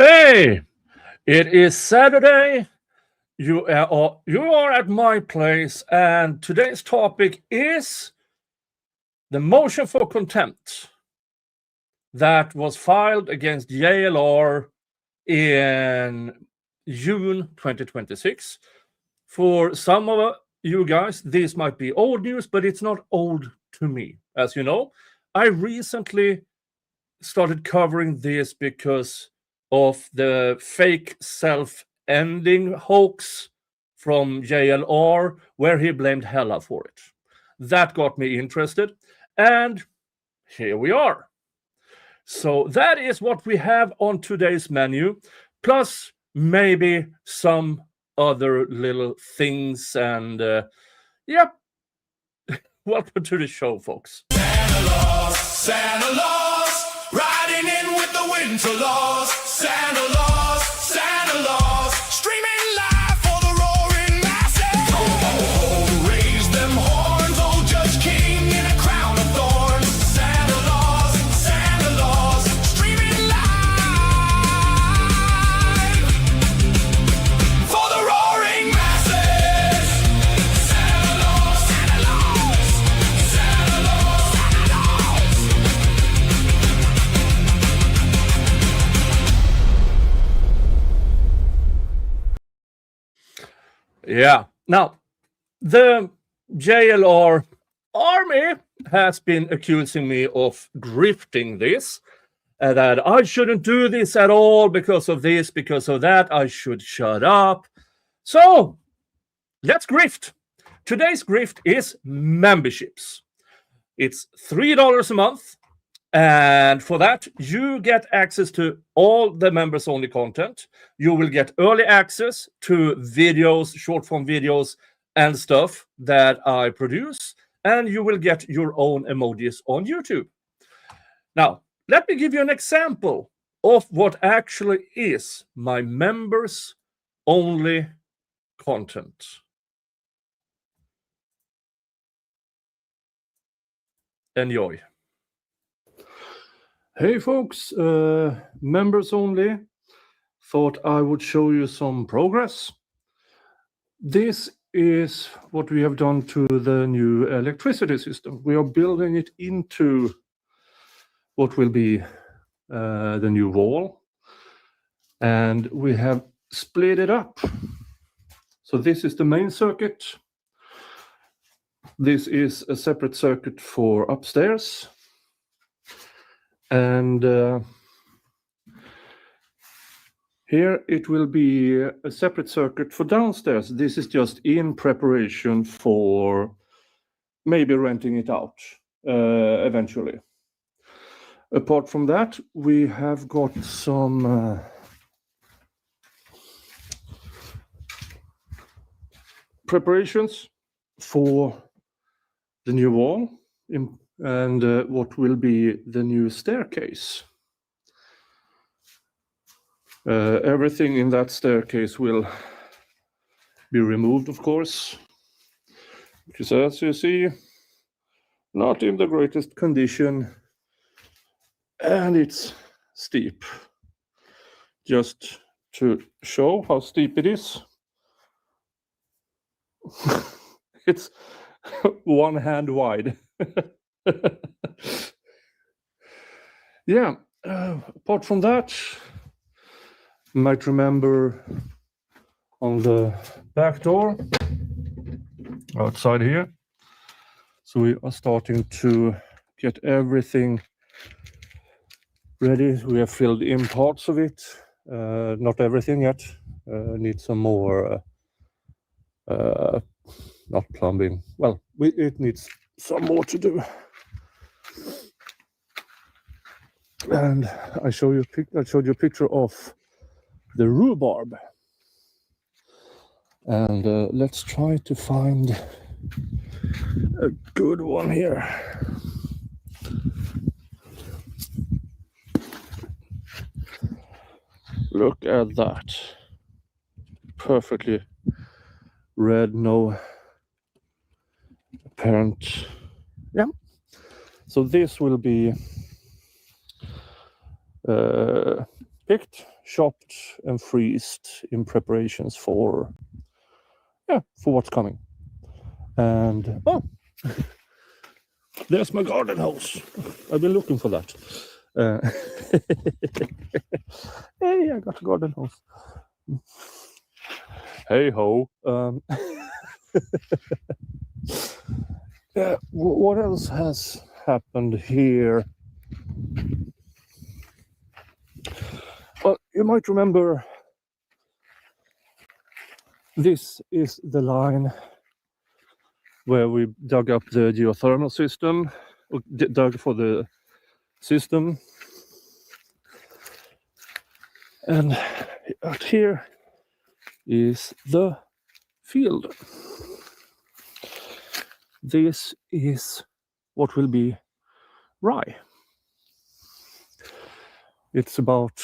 Hey, it is Saturday. You are at my place, and today's topic is the motion for contempt that was filed against JLR in June 2026. For some of you guys, this might be old news, but it's not old to me. As you know, I recently started covering this because of the fake self-ending hoax from JLR, where he blamed Hella for it. That got me interested, and here we are. So that is what we have on today's menu, plus maybe some other little things. And yeah, welcome to the show, folks. Santa Claus, riding in with the winter laws. Santa Claus, streaming live for the roaring masses. Ho, ho, ho, raise them horns, old Judge King in a crown of thorns. Santa Claus, streaming live for the roaring masses. Santa Claus, Santa Claus, Santa Claus, Santa Claus. Yeah. Now, the JLR army has been accusing me of grifting this, that I shouldn't do this at all because of this, because of that. I should shut up. So, let's grift. Today's grift is memberships. It's $3 a month. And for that, you get access to all the members-only content. You will get early access to videos, short-form videos, and stuff that I produce. And you will get your own emojis on YouTube. Now, let me give you an example of what actually is my members-only content. Enjoy. Hey folks, members only. Thought I would show you some progress. This is what we have done to the new electricity system. We are building it into what will be the new wall. And we have split it up. So this is the main circuit. This is a separate circuit for upstairs. And here it will be a separate circuit for downstairs. This is just in preparation for maybe renting it out eventually. Apart from that, we have got some preparations for the new wall and what will be the new staircase. Everything in that staircase will be removed, of course, because as you see, not in the greatest condition, and it's steep. Just to show how steep it is, it's 1 hand wide. Yeah, apart from that, you might remember on the back door outside here. So we are starting to get everything ready. We have filled in parts of it, not everything yet. Need some more, not plumbing. Well, it needs some more to do. And I showed you a picture of the rhubarb. And let's try to find a good one here. Look at that. Perfectly red, no apparent. Yeah. So this will be picked, chopped, and freezed in preparations for what's coming. And there's my garden hose. I've been looking for that. Hey, I got a garden hose. Hey ho. Yeah, what else has happened here? Well, you might remember this is the line where we dug up the geothermal system, or dug for the system. And out here is the field. This is what will be rye. It's about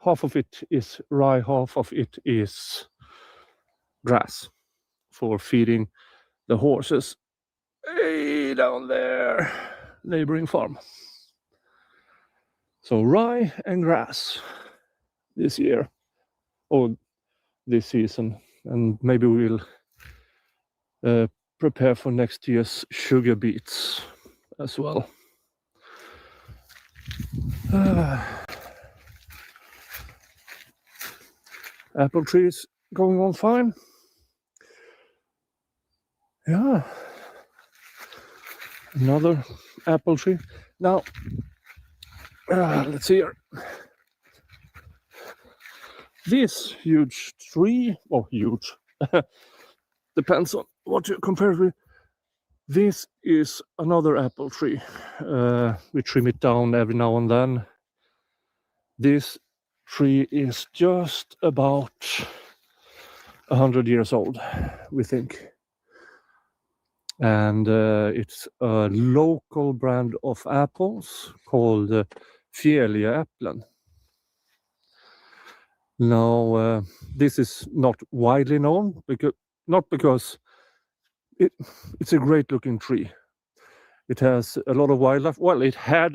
half of it is rye, half of it is grass for feeding the horses. Hey, down there, neighboring farm. So rye and grass this year, or this season, and maybe we'll prepare for next year's sugar beets as well. Apple trees going on fine. Yeah, another apple tree. Now, let's see here. This huge tree, or huge, depends on what you compare with. This is another apple tree. We trim it down every now and then. This tree is just about 100 years old, we think. And it's a local brand of apples called Fjälljaäpplen. Now, this is not widely known, because it's a great looking tree. It has a lot of wildlife. Well, it had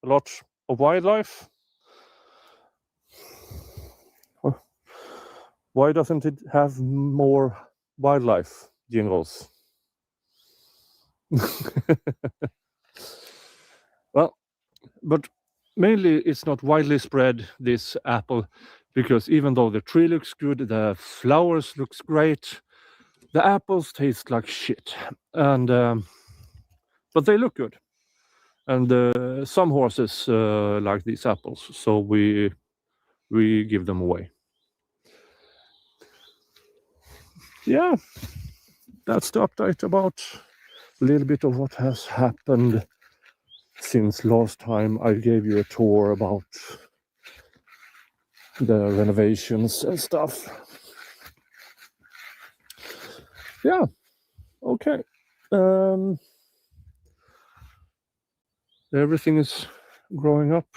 a lot of wildlife. Why doesn't it have more wildlife, Jingles? Well, but mainly it's not widely spread, this apple, because even though the tree looks good, the flowers looks great, the apples taste like shit. And but they look good. And some horses like these apples, so we give them away. Yeah, that's the update about a little bit of what has happened since last time I gave you a tour about the renovations and stuff. Yeah, okay. Everything is growing up.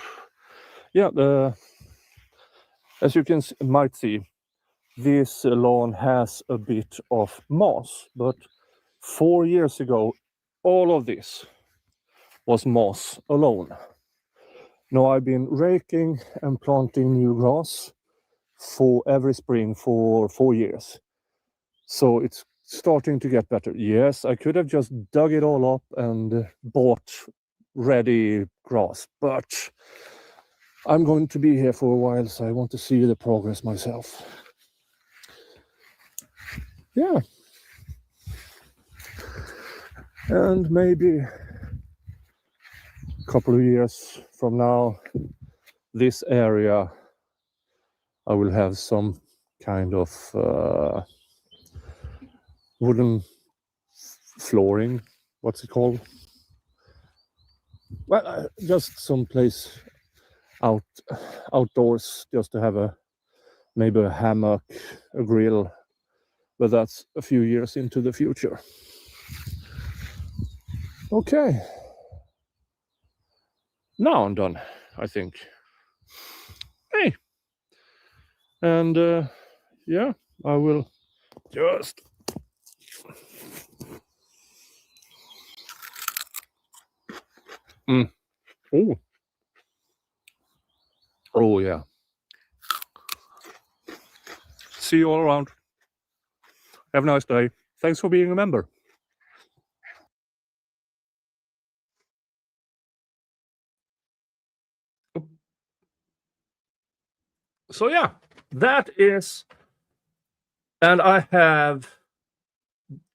Yeah, as you might see, this lawn has a bit of moss, but 4 years ago, all of this was moss alone. Now I've been raking and planting new grass for every spring for 4 years. So it's starting to get better. Yes, I could have just dug it all up and bought ready grass, but I'm going to be here for a while, so I want to see the progress myself. Yeah. And maybe a couple of years from now, this area, I will have some kind of wooden flooring. What's it called? Well, just some place outdoors, just to have maybe a hammock, a grill, but that's a few years into the future. Okay, now I'm done, I think. Hey, and yeah, I will just Oh yeah. See you all around. Have a nice day. Thanks for being a member. So yeah, that is, and I have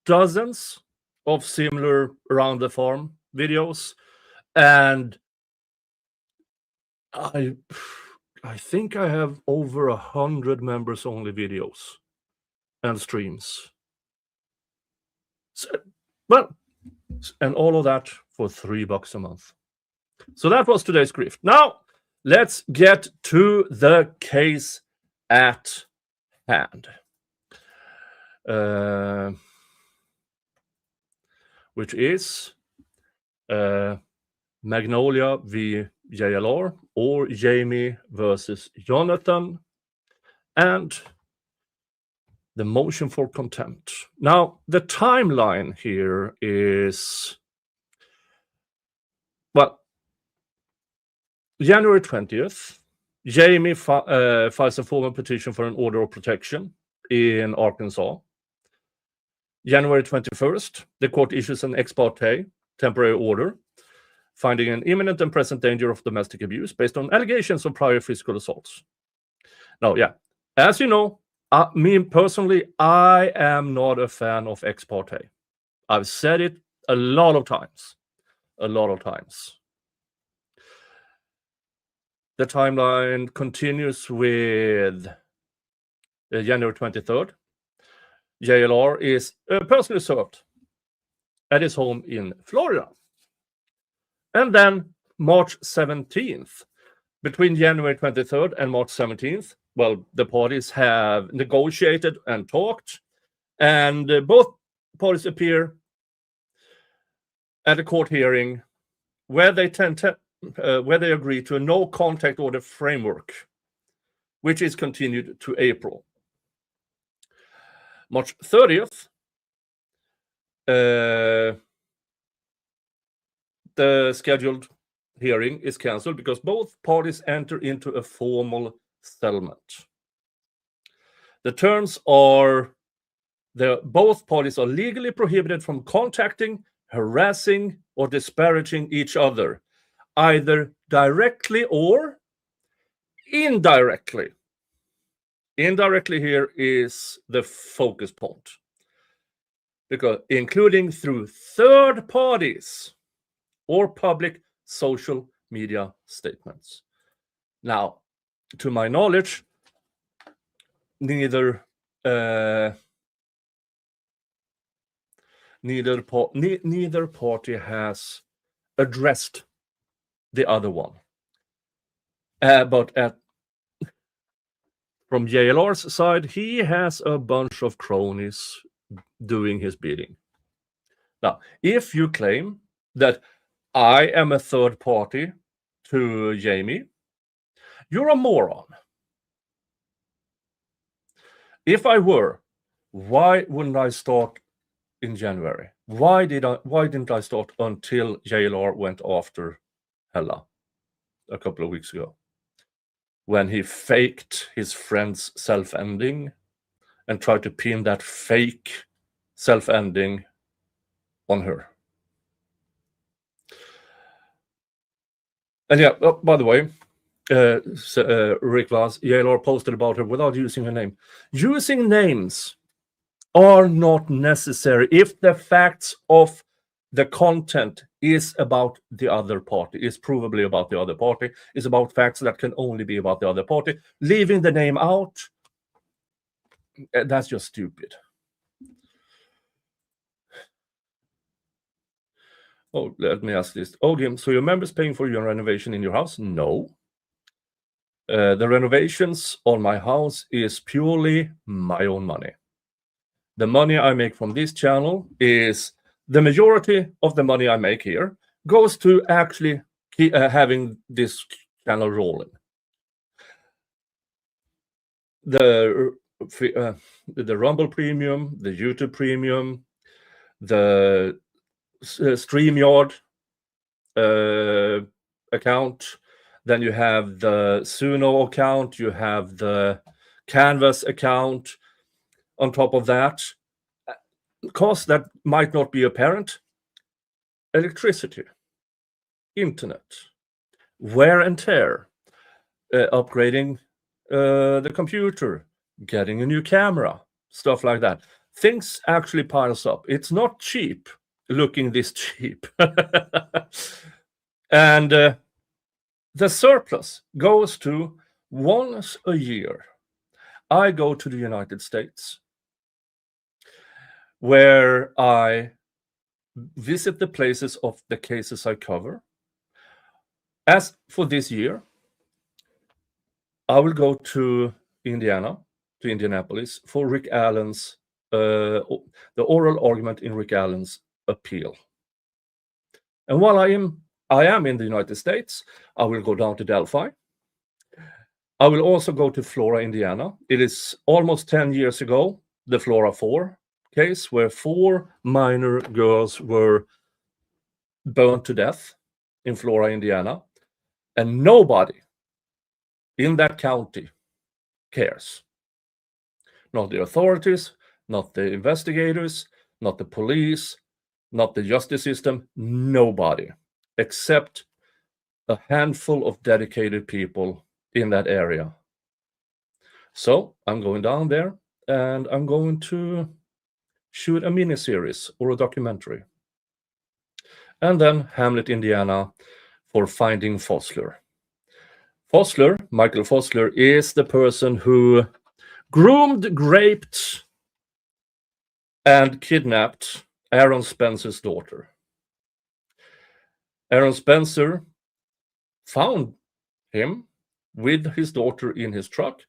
dozens of similar around the farm videos, and I think I have over 100 members only videos and streams. So, well, and all of that for $3 a month. So that was today's grift. Now let's get to the case at hand, which is Magnolia v. JLR, or Jamie versus Jonathan, and the motion for contempt. Now, the timeline here is, well, January 20th, Jamie files a formal petition for an order of protection in Arkansas. January 21st, the court issues an ex parte temporary order finding an imminent and present danger of domestic abuse based on allegations of prior physical assaults. Now, yeah, as you know, me personally, I am not a fan of ex parte. I've said it a lot of times. The timeline continues with January 23rd. JLR is personally served at his home in Florida. And then March 17th, between January 23rd and March 17th, well, the parties have negotiated and talked, and both parties appear at a court hearing where they agree to a no contact order framework, which is continued to April. March 30th, the scheduled hearing is cancelled because both parties enter into a formal settlement. The terms are both parties are legally prohibited from contacting, harassing, or disparaging each other, either directly or indirectly. Indirectly here is the focus point, because including through third parties or public social media statements. Now, to my knowledge, neither party has addressed the other one. But from JLR's side, he has a bunch of cronies doing his bidding. Now, if you claim that I am a third party to Jamie, you're a moron. If I were, why wouldn't I start in January? Why didn't I start until JLR went after Hella a couple of weeks ago, when he faked his friend's self-ending and tried to pin that fake self-ending on her? And yeah, by the way, Rick Vaz, JLR posted about her without using her name. Using names are not necessary if the facts of the content is about the other party, is provably about the other party, is about facts that can only be about the other party. Leaving the name out, that's just stupid. Oh, let me ask this. Oh, Jim, so your members paying for your renovation in your house? No. The renovations on my house is purely my own money. The money I make from this channel is the majority of the money I make here goes to actually having this channel rolling. The Rumble Premium, the YouTube Premium, the StreamYard account. Then you have the Suno account. You have the Canvas account. On top of that, costs that might not be apparent: electricity, internet, wear and tear, upgrading the computer, getting a new camera, stuff like that. Things actually piles up. It's not cheap looking this cheap. And the surplus goes to once a year. I go to the United States, where I visit the places of the cases I cover. As for this year, I will go to Indianapolis, for Rick Allen's, the oral argument in Rick Allen's appeal. And while I am in the United States, I will go down to Delphi. I will also go to Flora, Indiana. It is almost 10 years ago, the Flora 4 case, where 4 minor girls were burned to death in Flora, Indiana. And nobody in that county cares. Not the authorities, not the investigators, not the police, not the justice system, nobody, except a handful of dedicated people in that area. So I'm going down there and I'm going to shoot a miniseries or a documentary. And then Hamlet, Indiana, for Finding Fosler. Michael Fosler, is the person who groomed, raped, and kidnapped Aaron Spencer's daughter. Aaron Spencer found him with his daughter in his truck.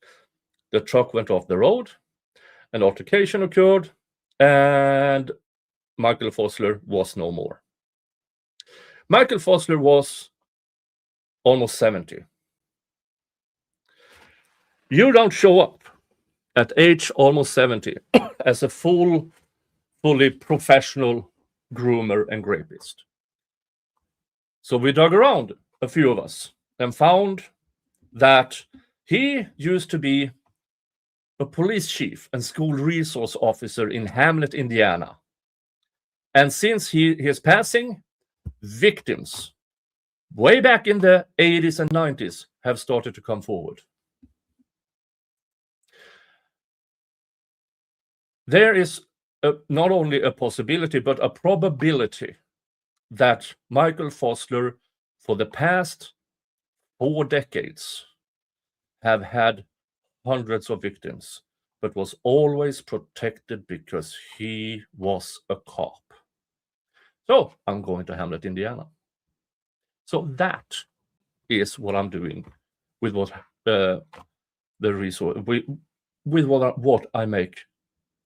The truck went off the road, an altercation occurred, and Michael Fosler was no more. Michael Fosler was almost 70. You don't show up at age almost 70 as a fully professional groomer and rapist. So we dug around, a few of us, and found that he used to be a police chief and school resource officer in Hamlet, Indiana. And since his passing, victims way back in the 80s and 90s have started to come forward. There is not only a possibility, but a probability that Michael Fosler, for the past 4 decades, have had hundreds of victims, but was always protected because he was a cop. So I'm going to Hamlet, Indiana. So that is what I'm doing with what the resource, with what I make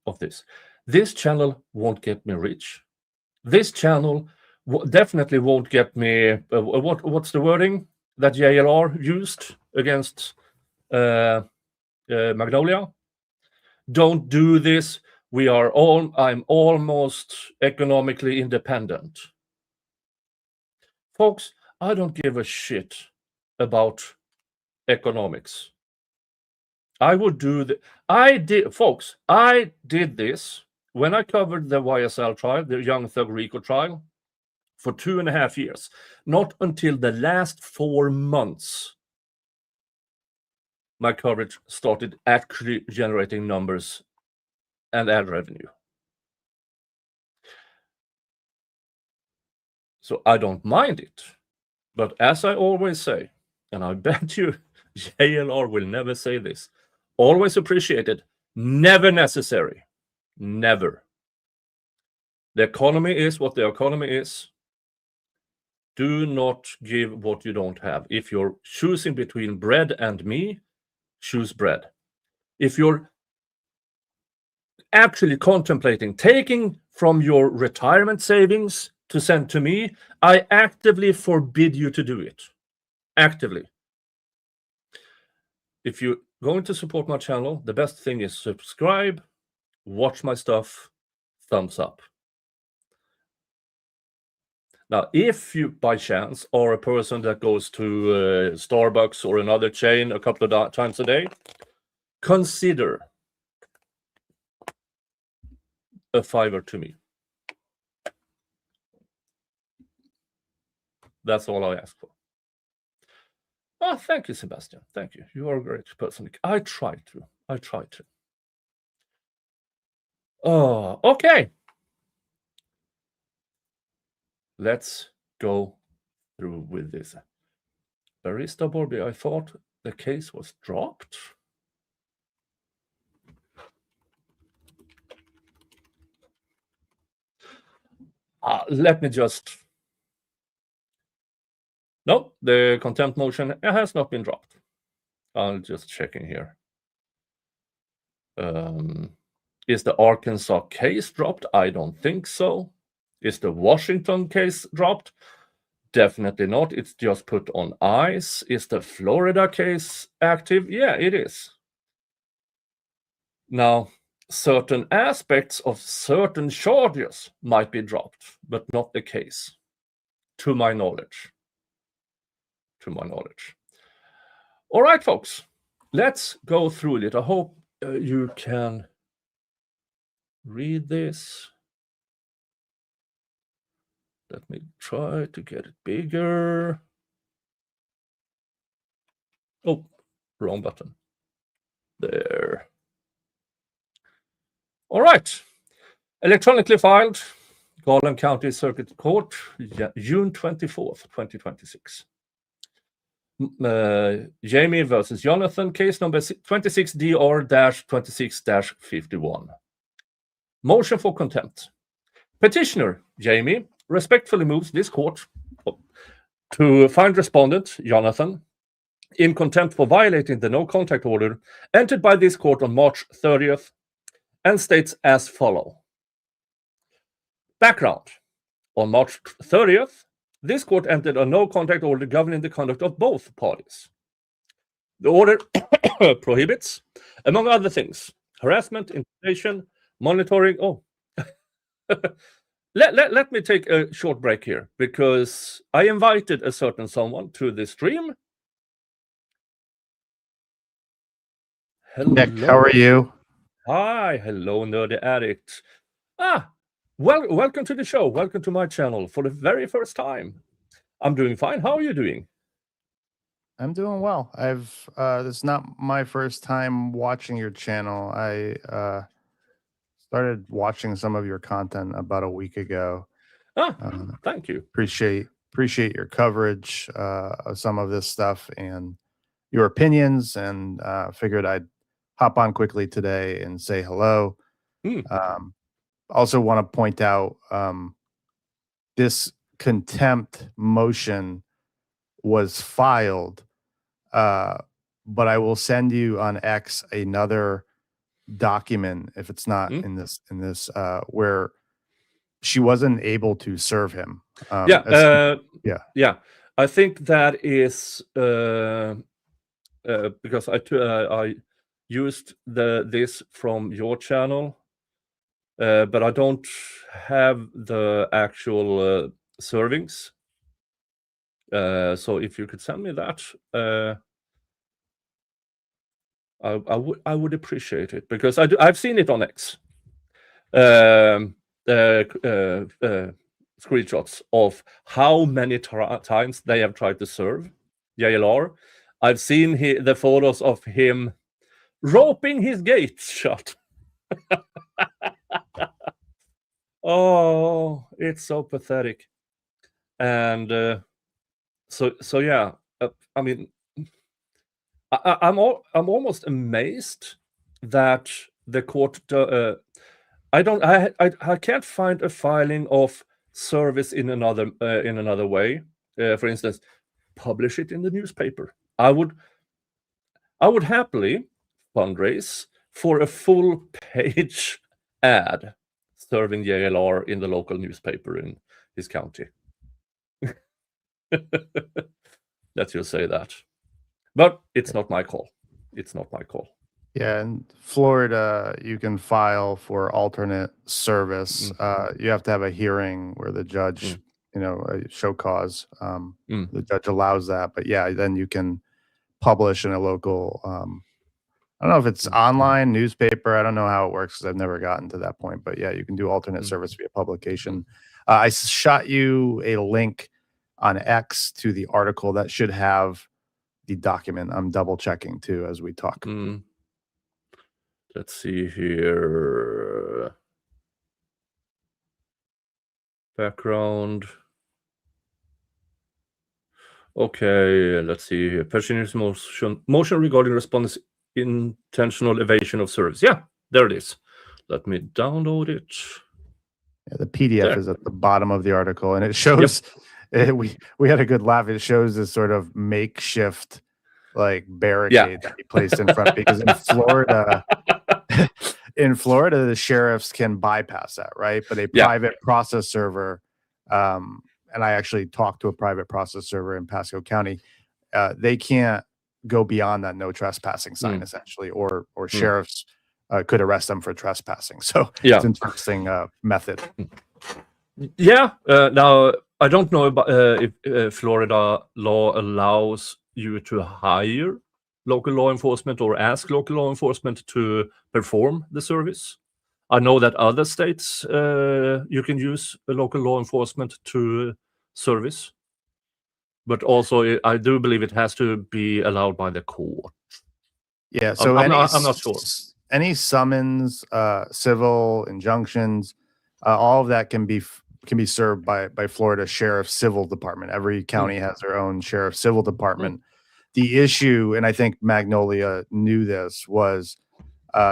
of this. This channel won't get me rich. This channel definitely won't get me. What's the wording that JLR used against Magnolia? Don't do this. I'm almost economically independent. Folks, I don't give a shit about economics. I would do I did this when I covered the YSL trial, the Young Thug Rico trial, for 2.5 years. Not until the last 4 months, my coverage started actually generating numbers and ad revenue. So I don't mind it. But as I always say, and I bet you JLR will never say this, always appreciated, never necessary. Never. The economy is what the economy is. Do not give what you don't have. If you're choosing between bread and me, choose bread. If you're actually contemplating taking from your retirement savings to send to me, I actively forbid you to do it. Actively. If you're going to support my channel, the best thing is subscribe, watch my stuff, thumbs up. Now, if you by chance are a person that goes to Starbucks or another chain a couple of times a day, consider a favor to me. That's all I ask for. Oh, thank you, Sebastian. Thank you. You are a great person. I try to. Oh, okay. Let's go through with this. Barista Bobby, I thought the case was dropped. Let me just... No, the contempt motion has not been dropped. I'll just check in here. Is the Arkansas case dropped? I don't think so. Is the Washington case dropped? Definitely not. It's just put on ice. Is the Florida case active? Yeah, it is. Now, certain aspects of certain charges might be dropped, but not the case, to my knowledge. All right, folks, let's go through it. I hope you can read this. Let me try to get it bigger. Oh, wrong button. There. All right. Electronically filed, Garland County Circuit Court, June 24th, 2026. Jamie versus Jonathan, case number 26DR-26-51. Motion for contempt. Petitioner, Jamie, respectfully moves this court to find respondent, Jonathan, in contempt for violating the no contact order entered by this court on March 30th, and states as follows. Background. On March 30th, this court entered a no contact order governing the conduct of both parties. The order prohibits, among other things, harassment, intimidation, monitoring. Oh, let me take a short break here, because I invited a certain someone to the stream. Hello. Nick, how are you? Hi, hello, Nerdy Addict. Welcome to the show. Welcome to my channel for the very first time. I'm doing fine. How are you doing? I'm doing well. This is not my first time watching your channel. I started watching some of your content about a week ago. Thank you. Appreciate your coverage of some of this stuff and your opinions, and figured I'd hop on quickly today and say hello. Also want to point out this contempt motion was filed, but I will send you on X another document, if it's not in this where she wasn't able to serve him. Yeah. I think that is because I used this from your channel, but I don't have the actual servings. So if you could send me that, I would appreciate it, because I've seen it on X. Screenshots of how many times they have tried to serve JLR. I've seen the photos of him roping his gates shut. Oh, it's so pathetic. And so yeah, I mean, I'm almost amazed that the court I can't find a filing of service in another way. For instance, publish it in the newspaper. I would happily fundraise for a full page ad serving JLR in the local newspaper in his county. Let's just say that. But it's not my call. Yeah, in Florida, you can file for alternate service. You have to have a hearing where the judge a show cause. Mm. The judge allows that, but yeah, then you can publish in a local. I don't know if it's online newspaper. I don't know how it works because I've never gotten to that point. But yeah, you can do alternate service via publication. I shot you a link on X to the article that should have the document. I'm double checking too as we talk. Let's see here. Background. Okay, let's see here. Petitioner's motion regarding respondent's intentional evasion of service. Yeah, there it is. Let me download it. Yeah, the PDF is at the bottom of the article, and it shows. We had a good laugh. It shows this sort of makeshift like barricade that he placed in front because in Florida, the sheriffs can bypass that, right? But a private process server, and I actually talked to a private process server in Pasco County, they can't go beyond that no trespassing sign essentially, or sheriffs could arrest them for trespassing. So it's an interesting method. Yeah. Now, I don't know about if Florida law allows you to hire local law enforcement or ask local law enforcement to perform the service. I know that other states you can use a local law enforcement to service, but also I do believe it has to be allowed by the court. Yeah, so I'm not sure. Any summons, civil injunctions, all of that can be served by Florida Sheriff's Civil Department. Every county has their own Sheriff's Civil Department. The issue, and I think Magnolia knew this, was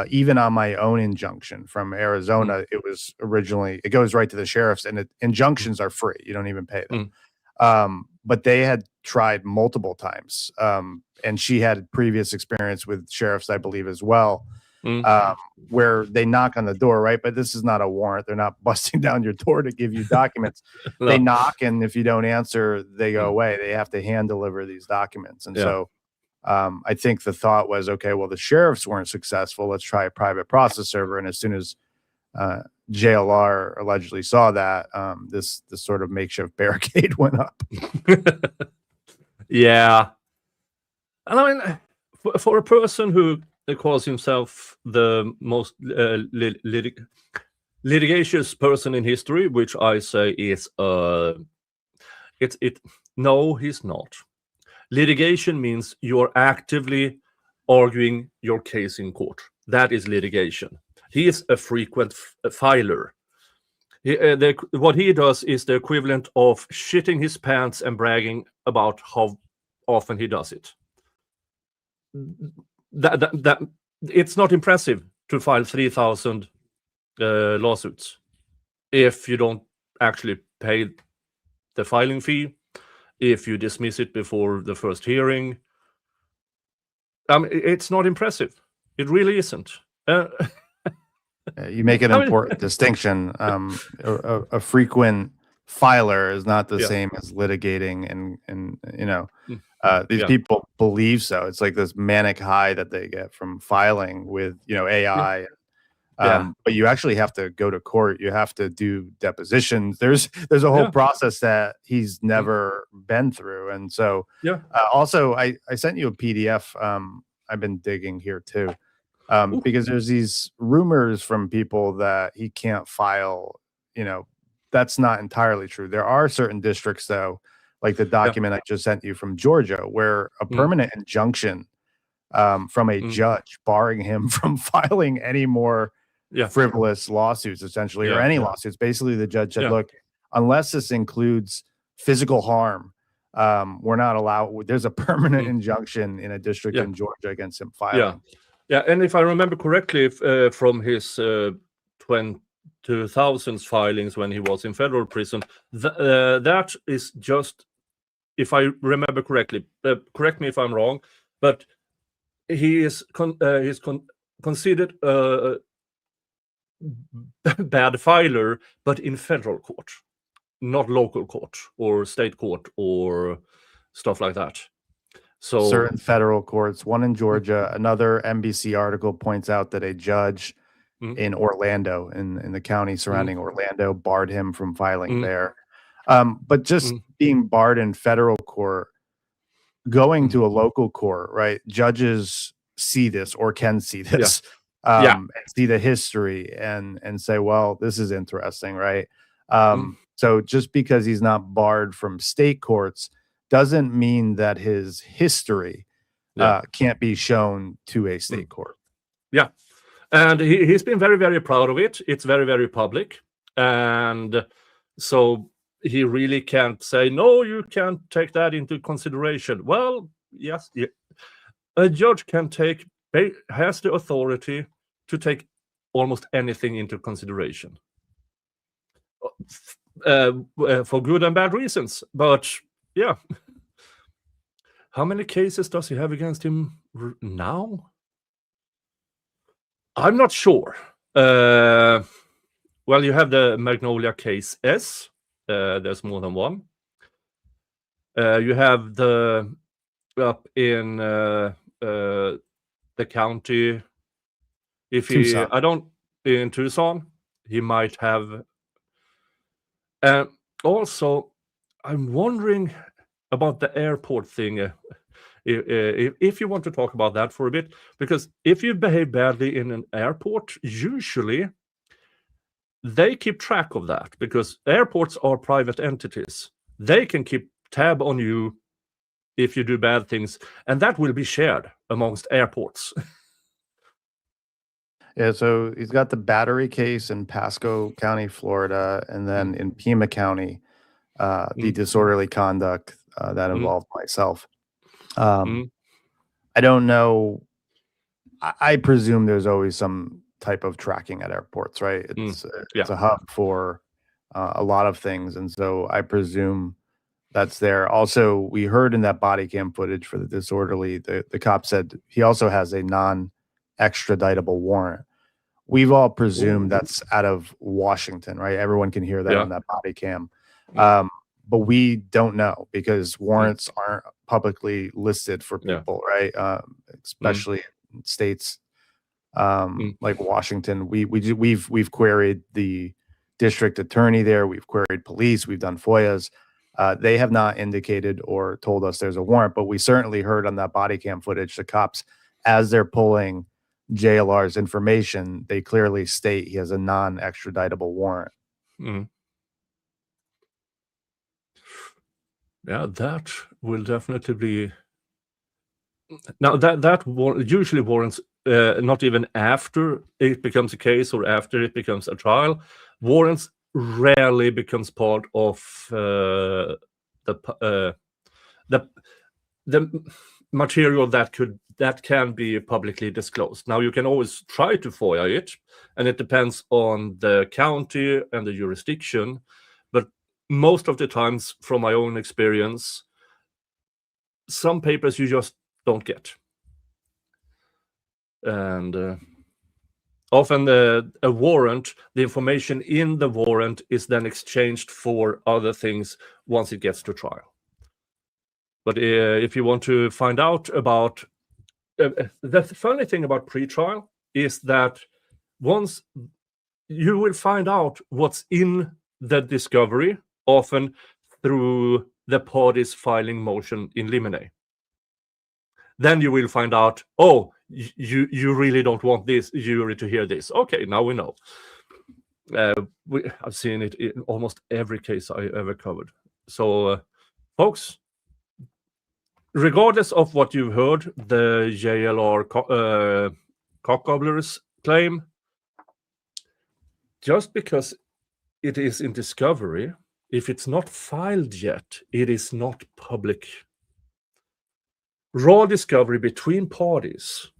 even on my own injunction from Arizona, it was originally, it goes right to the sheriffs, and injunctions are free. You don't even pay them. But they had tried multiple times, and she had previous experience with sheriffs, I believe, as well, where they knock on the door, right? But this is not a warrant. They're not busting down your door to give you documents. No. They knock, and if you don't answer, they go away. They have to hand deliver these documents. And so I think the thought was, okay, well, the sheriffs weren't successful. Let's try a private process server. And as soon as JLR allegedly saw that, this sort of makeshift barricade went up. Yeah. And I mean, for a person who calls himself the most litigious person in history, which I say is no, he's not. Litigation means you're actively arguing your case in court. That is litigation. He is a frequent filer. What he does is the equivalent of shitting his pants and bragging about how often he does it. That it's not impressive to file 3,000 lawsuits if you don't actually pay the filing fee, if you dismiss it before the first hearing. It's not impressive. It really isn't. You make an important distinction. A frequent filer is not the same as litigating, and these people believe so. It's like this manic high that they get from filing with AI. But you actually have to go to court. You have to do depositions. There's a whole process that he's never been through. And so also I sent you a PDF. I've been digging here too. Because there's these rumors from people that he can't file, that's not entirely true. There are certain districts, though, like the document I just sent you from Georgia, where a permanent injunction from a judge barring him from filing any more frivolous lawsuits, essentially, or any lawsuits. Basically, the judge said, look, unless this includes physical harm, we're not allowed. There's a permanent injunction in a district in Georgia against him filing. Yeah, and if I remember correctly, from his 2000s filings when he was in federal prison, that is just, if I remember correctly, correct me if I'm wrong, but he is considered a bad filer, but in federal court, not local court or state court or stuff like that. So certain federal courts, one in Georgia, another NBC article points out that a judge in Orlando, in the county surrounding Orlando, barred him from filing there. But just being barred in federal court, going to a local court, right? Judges see this or can see this, and see the history and say, well, this is interesting, right? So just because he's not barred from state courts doesn't mean that his history can't be shown to a state court. Yeah. And he's been very, very proud of it. It's very, very public. And so he really can't say, no, you can't take that into consideration. Well, yes, a judge has the authority to take almost anything into consideration. For good and bad reasons. But yeah. How many cases does he have against him now? I'm not sure. Well, you have the Magnolia case S. There's more than one. You have the up in the county. If he, Tucson. In Tucson, he might have. Also, I'm wondering about the airport thing. If you want to talk about that for a bit, because if you behave badly in an airport, usually they keep track of that, because airports are private entities. They can keep tab on you if you do bad things, and that will be shared amongst airports. Yeah, so he's got the battery case in Pasco County, Florida, and then in Pima County, the disorderly conduct that involved myself. I don't know. I presume there's always some type of tracking at airports, right? It's a hub for a lot of things, and so I presume that's there. Also, we heard in that body cam footage for the disorderly, the cop said he also has a non-extraditable warrant. We've all presumed that's out of Washington, right? Everyone can hear that on that body cam. But we don't know, because warrants aren't publicly listed for people, right? Especially in states like Washington. We've queried the district attorney there. We've queried police. We've done FOIAs. They have not indicated or told us there's a warrant, but we certainly heard on that body cam footage, the cops, as they're pulling JLR's information, they clearly state he has a non-extraditable warrant. Yeah, that will definitely be. Now that usually warrants, not even after it becomes a case or after it becomes a trial. Warrants rarely becomes part of the material that can be publicly disclosed. Now, you can always try to FOIA it, and it depends on the county and the jurisdiction. But most of the times, from my own experience, some papers you just don't get. And often a warrant, the information in the warrant is then exchanged for other things once it gets to trial. But if you want to find out about... the funny thing about pre-trial is that once you will find out what's in the discovery, often through the parties filing motion in limine. Then you will find out, oh, you really don't want this jury to hear this. Okay, now we know. I've seen it in almost every case I ever covered. So, folks, regardless of what you've heard, the JLR cockgobblers claim, just because it is in discovery, if it's not filed yet, it is not public. Raw discovery between parties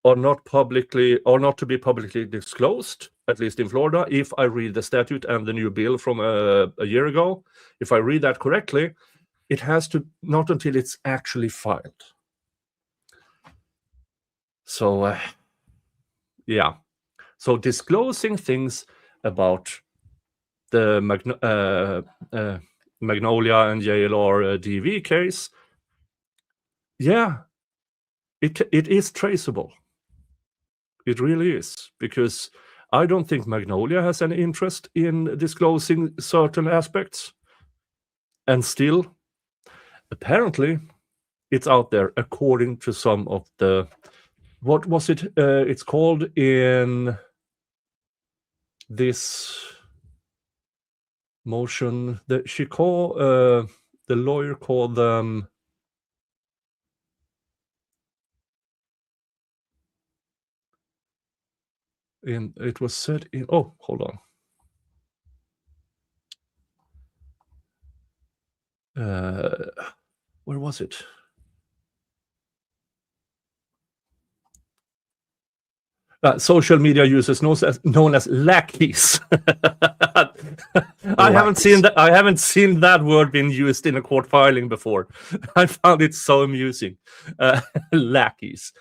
are not to be publicly disclosed, at least in Florida. If I read the statute and the new bill from a year ago, if I read that correctly, it has to not until it's actually filed. So, yeah. So disclosing things about the Magnolia and JLR DV case, yeah, it is traceable. It really is, because I don't think Magnolia has any interest in disclosing certain aspects. And still, apparently, it's out there according to some of the... What was it? It's called in this motion. The lawyer called them... It was said in... Oh, hold on. Where was it? Social media users known as lackeys. I haven't seen that word being used in a court filing before. I found it so amusing. Lackeys.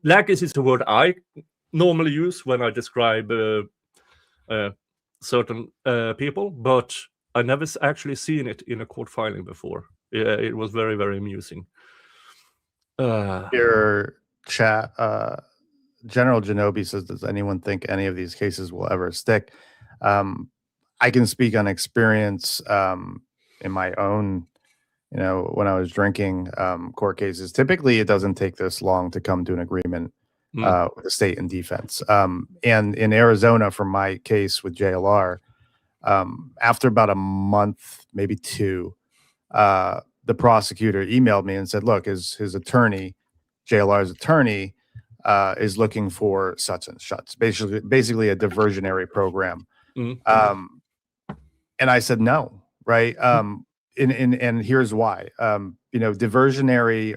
Lackeys is the word I normally use when I describe certain people, but I never actually seen it in a court filing before. It was very, very amusing. Your chat, General Genobi says, does anyone think any of these cases will ever stick? I can speak on experience in my own, when I was drinking, court cases. Typically, it doesn't take this long to come to an agreement with the state and defense. And in Arizona, for my case with JLR, after about a month, maybe two, the prosecutor emailed me and said, look, his attorney, JLR's attorney, is looking for such and such, basically a diversionary program. And I said, no, right? And here's why. Diversionary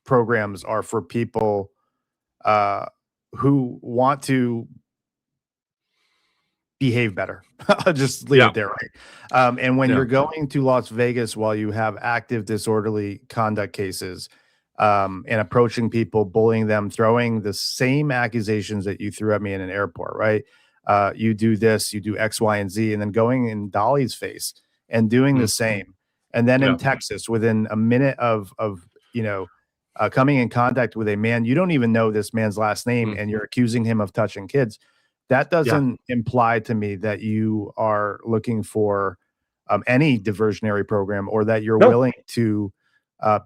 programs are for people who want to behave better. I'll just leave it there, right? And when you're going to Las Vegas while you have active disorderly conduct cases, and approaching people, bullying them, throwing the same accusations that you threw at me in an airport, right? You do this, you do X, Y, and Z, and then going in Dolly's face and doing the same. And then in Texas, within a minute of coming in contact with a man, you don't even know this man's last name, and you're accusing him of touching kids. That doesn't imply to me that you are looking for any diversionary program, or that you're willing to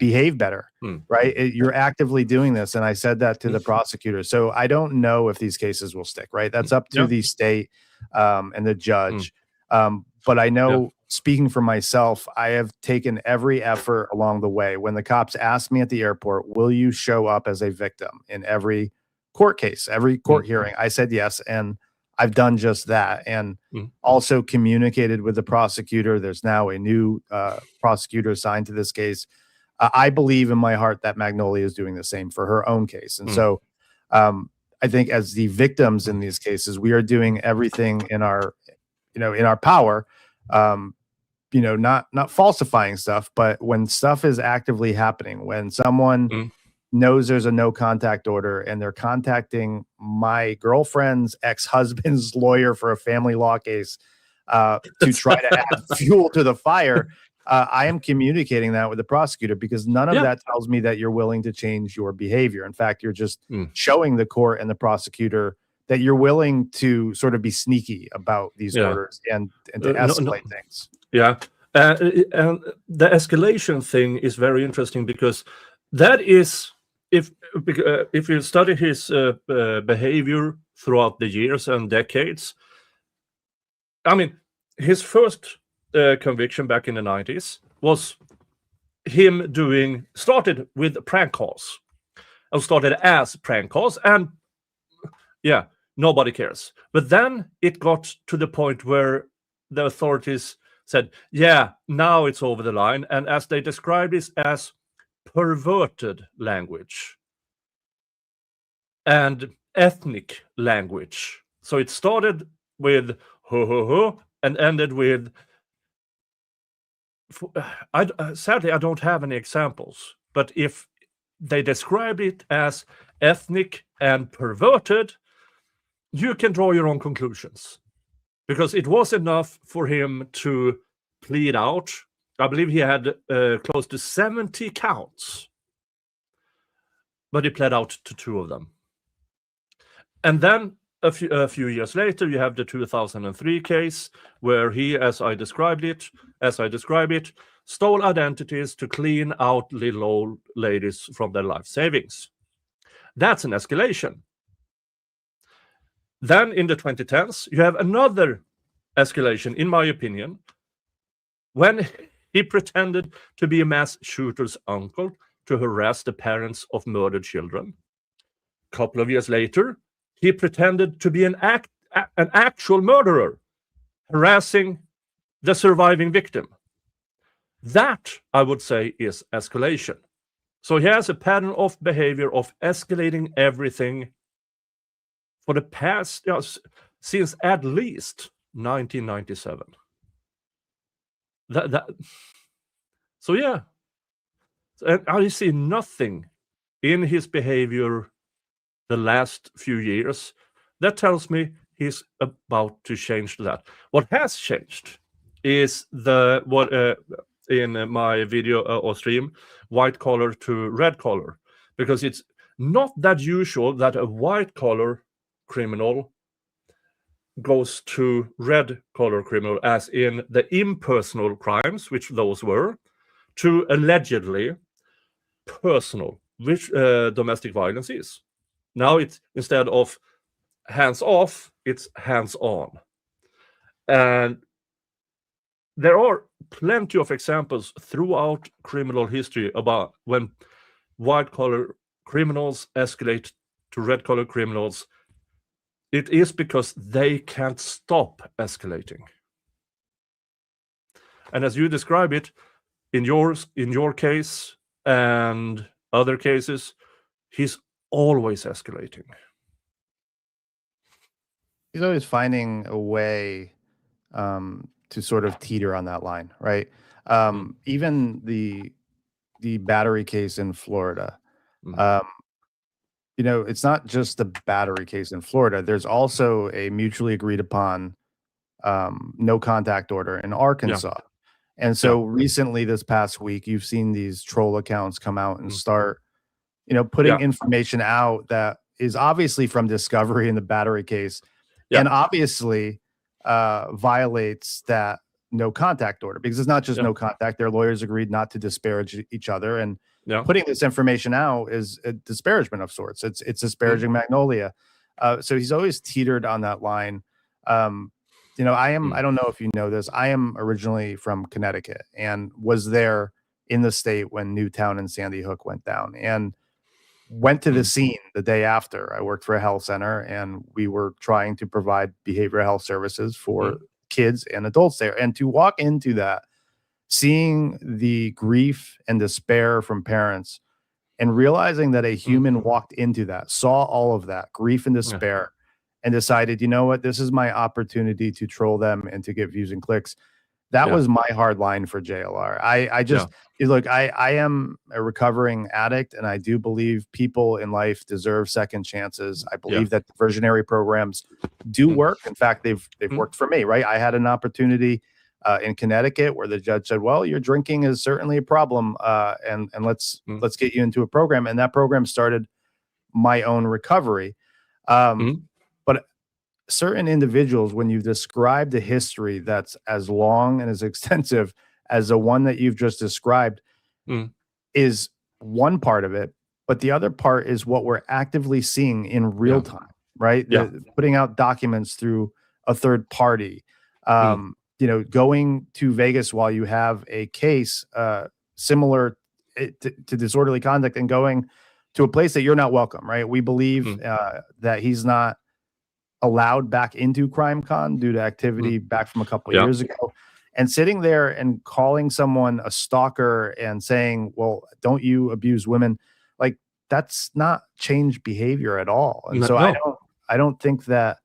behave better, right? You're actively doing this. And I said that to the prosecutor. So I don't know if these cases will stick, right? That's up to the state and the judge. But I know, speaking for myself, I have taken every effort along the way. When the cops asked me at the airport, will you show up as a victim in every court case, every court hearing, I said yes. And I've done just that, and also communicated with the prosecutor. There's now a new prosecutor assigned to this case. I believe in my heart that Magnolia is doing the same for her own case. And so I think as the victims in these cases, we are doing everything in our, in our power, not falsifying stuff, but when stuff is actively happening, when someone knows there's a no contact order and they're contacting my girlfriend's ex-husband's lawyer for a family law case to try to add fuel to the fire, I am communicating that with the prosecutor, because none of that tells me that you're willing to change your behavior. In fact, you're just showing the court and the prosecutor that you're willing to sort of be sneaky about these orders and to escalate things. Yeah. And the escalation thing is very interesting, because that is, if you study his behavior throughout the years and decades, I mean, his first conviction back in the 90s was him started with prank calls. Or started as prank calls, and nobody cares. But then it got to the point where the authorities said, now it's over the line. And as they described this as perverted language and ethnic language. So it started with ho ho ho and ended with, sadly, I don't have any examples, but if they described it as ethnic and perverted, you can draw your own conclusions, because it was enough for him to plead out. I believe he had close to 70 counts, but he pled out to 2 of them. And then a few years later, you have the 2003 case where he, as I describe it, stole identities to clean out little old ladies from their life savings. That's an escalation. Then in the 2010s, you have another escalation, in my opinion, when he pretended to be a mass shooter's uncle to harass the parents of murdered children. A couple of years later, he pretended to be an actual murderer, harassing the surviving victim. That, I would say, is escalation. So he has a pattern of behavior of escalating everything for the past, since at least 1997. So yeah, and I see nothing in his behavior the last few years that tells me he's about to change that. What has changed is in my video or stream, white collar to red collar, because it's not that usual that a white collar criminal goes to red collar criminal, as in the impersonal crimes, which those were, to allegedly personal, which domestic violence is. Now it's, instead of hands off, it's hands on. And there are plenty of examples throughout criminal history about when white collar criminals escalate to red collar criminals. It is because they can't stop escalating. And as you describe it, in your case and other cases, he's always escalating. He's always finding a way to sort of teeter on that line, right? Even the battery case in Florida. It's not just the battery case in Florida. There's also a mutually agreed upon no contact order in Arkansas. Yeah. And so recently, this past week, you've seen these troll accounts come out and start, putting information out that is obviously from discovery in the battery case, and obviously violates that no contact order, because it's not just no contact. Their lawyers agreed not to disparage each other, and putting this information out is a disparagement of sorts. It's disparaging Magnolia. So he's always teetered on that line. I don't know if you know this. I am originally from Connecticut and was there in the state when Newtown and Sandy Hook went down, and went to the scene the day after. I worked for a health center, and we were trying to provide behavioral health services for kids and adults there. And to walk into that, seeing the grief and despair from parents, and realizing that a human walked into that, saw all of that grief and despair, and decided, you know what, this is my opportunity to troll them and to get views and clicks. That was my hard line for JLR. I just look, I am a recovering addict, and I do believe people in life deserve second chances. I believe that diversionary programs do work. In fact, they've worked for me, right? I had an opportunity in Connecticut where the judge said, well, your drinking is certainly a problem, and let's get you into a program. And that program started my own recovery. But certain individuals, when you describe the history that's as long and as extensive as the one that you've just described, is one part of it. But the other part is what we're actively seeing in real time, right? Putting out documents through a third party, going to Vegas while you have a case similar to disorderly conduct, and going to a place that you're not welcome, right? We believe that he's not allowed back into CrimeCon due to activity back from a couple of years ago, and sitting there and calling someone a stalker and saying, well, don't you abuse women? Like, that's not change behavior at all. And I don't think that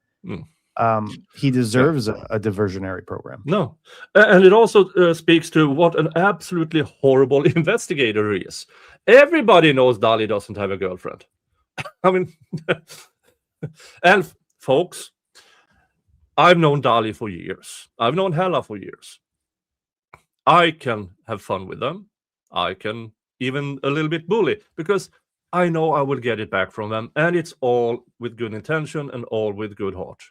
he deserves a diversionary program. No. And it also speaks to what an absolutely horrible investigator he is. Everybody knows Dali doesn't have a girlfriend. I mean, and folks, I've known Dali for years. I've known Hella for years. I can have fun with them. I can even a little bit bully, because I know I will get it back from them, and it's all with good intention and all with good heart.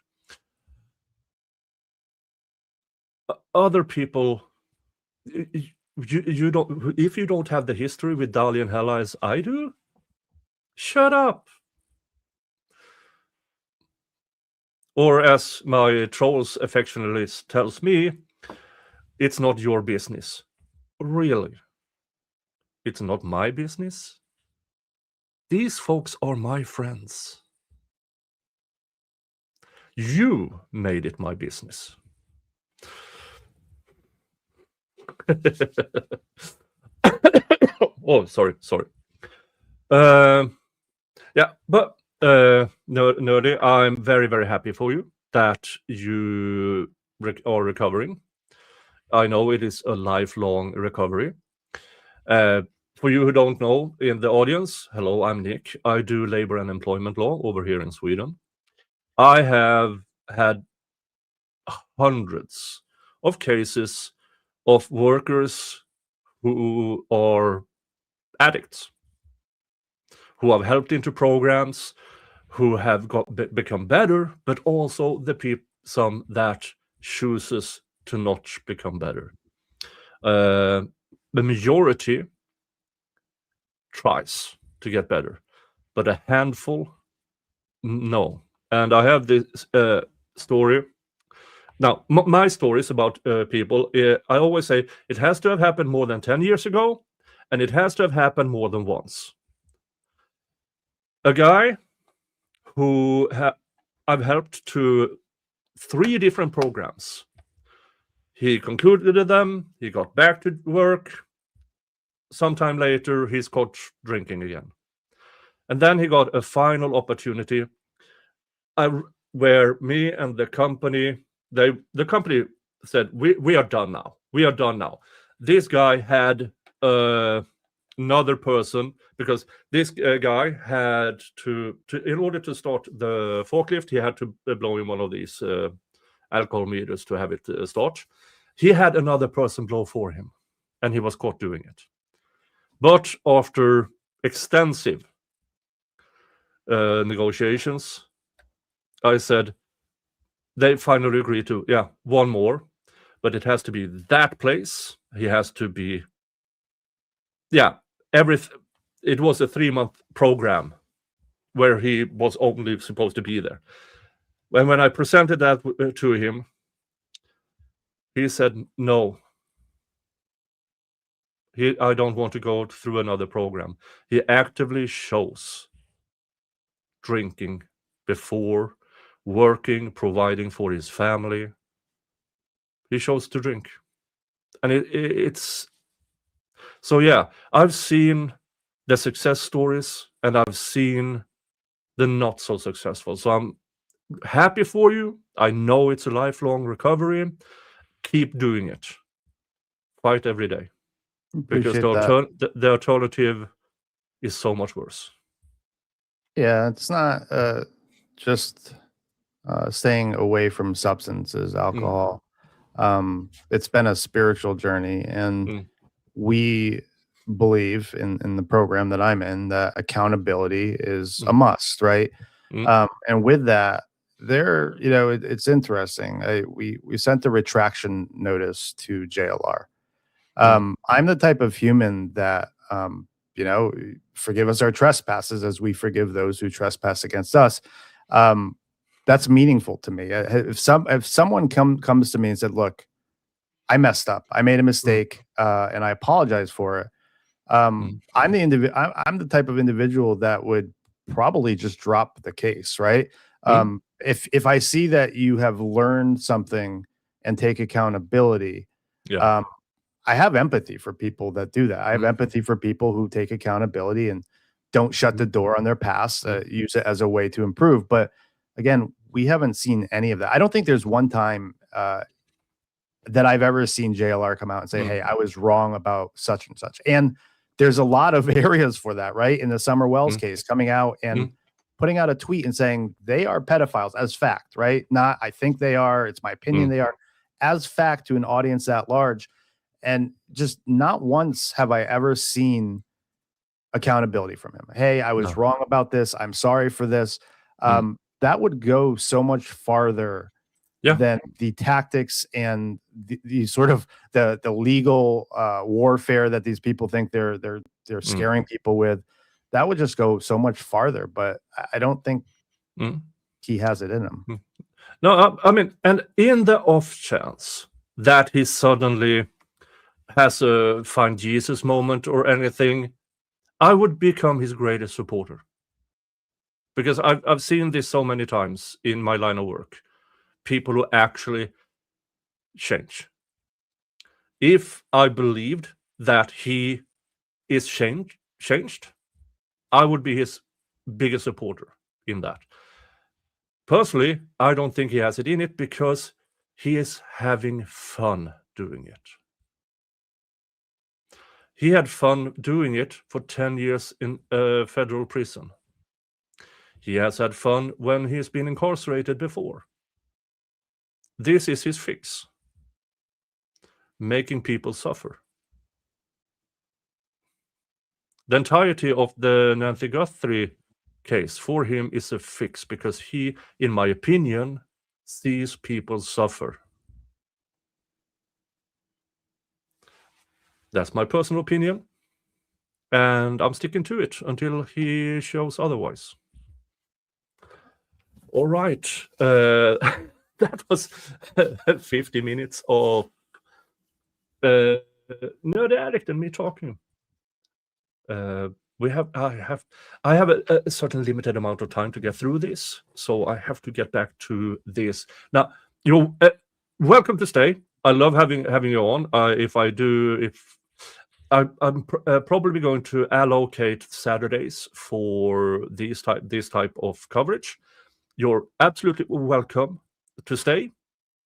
Other people, you don't. If you don't have the history with Dali and Hella as I do, shut up. Or as my trolls affectionately tells me, it's not your business. Really? It's not my business? These folks are my friends. You made it my business. Oh, sorry. Yeah, but Nerdy, I'm very, very happy for you that you are recovering. I know it is a lifelong recovery. For you who don't know in the audience, hello, I'm Nick. I do labor and employment law over here in Sweden. I have had hundreds of cases of workers who are addicts, who have helped into programs, who have become better, but also some that chooses to not become better. The majority tries to get better, but a handful, no. And I have this story. Now, my stories about people, I always say it has to have happened more than 10 years ago, and it has to have happened more than once. A guy who I've helped to 3 different programs. He concluded them, he got back to work. Sometime later, he's caught drinking again. And then he got a final opportunity where me and the company, the company said, we are done now. We are done now. This guy had another person, because this guy had to in order to start the forklift, he had to blow in one of these alcohol meters to have it start. He had another person blow for him, and he was caught doing it. But after extensive negotiations, I said, they finally agreed to, one more, but it has to be that place. He has to be, it was a 3-month program where he was only supposed to be there. And when I presented that to him, he said, no, I don't want to go through another program. He actively chose drinking before working, providing for his family. He chose to drink. And it's so, I've seen the success stories and I've seen the not so successful. So I'm happy for you. I know it's a lifelong recovery. Keep doing it. Fight every day. Because the alternative is so much worse. Yeah, it's not just staying away from substances, alcohol. It's been a spiritual journey, and we believe in the program that I'm in that accountability is a must, right? And with that, it's interesting. We sent a retraction notice to JLR. I'm the type of human that forgive us our trespasses as we forgive those who trespass against us. That's meaningful to me. If someone comes to me and said, look, I messed up, I made a mistake, and I apologize for it. I'm the type of individual that would probably just drop the case, right? If I see that you have learned something and take accountability, I have empathy for people that do that. I have empathy for people who take accountability and don't shut the door on their past, use it as a way to improve. But again, we haven't seen any of that. I don't think there's one time that I've ever seen JLR come out and say, hey, I was wrong about such and such. And there's a lot of areas for that, right? In the Summer Wells case, coming out and putting out a tweet and saying they are pedophiles as fact, right? Not, I think they are, it's my opinion they are, as fact to an audience at large. And just not once have I ever seen accountability from him. Hey, I was No. wrong about this. I'm sorry for this. That would go so much farther Yeah. than the tactics and the sort of the legal warfare that these people think they're scaring people with. That would just go so much farther. But I don't think he has it in him. No, I mean, and in the off chance that he suddenly has a find Jesus moment or anything, I would become his greatest supporter. Because I've seen this so many times in my line of work. People who actually change. If I believed that he is changed, I would be his biggest supporter in that. Personally, I don't think he has it in it because he is having fun doing it. He had fun doing it for 10 years in a federal prison. He has had fun when he's been incarcerated before. This is his fix. Making people suffer. The entirety of the Nancy Guthrie case for him is a fix because he, in my opinion, sees people suffer. That's my personal opinion. And I'm sticking to it until he shows otherwise. All right. That was 50 minutes of Nerd Addict and me talking. I have a certain limited amount of time to get through this, so I have to get back to this. Now, you're welcome to stay. I love having you on. I'm probably going to allocate Saturdays for this type of coverage. You're absolutely welcome to stay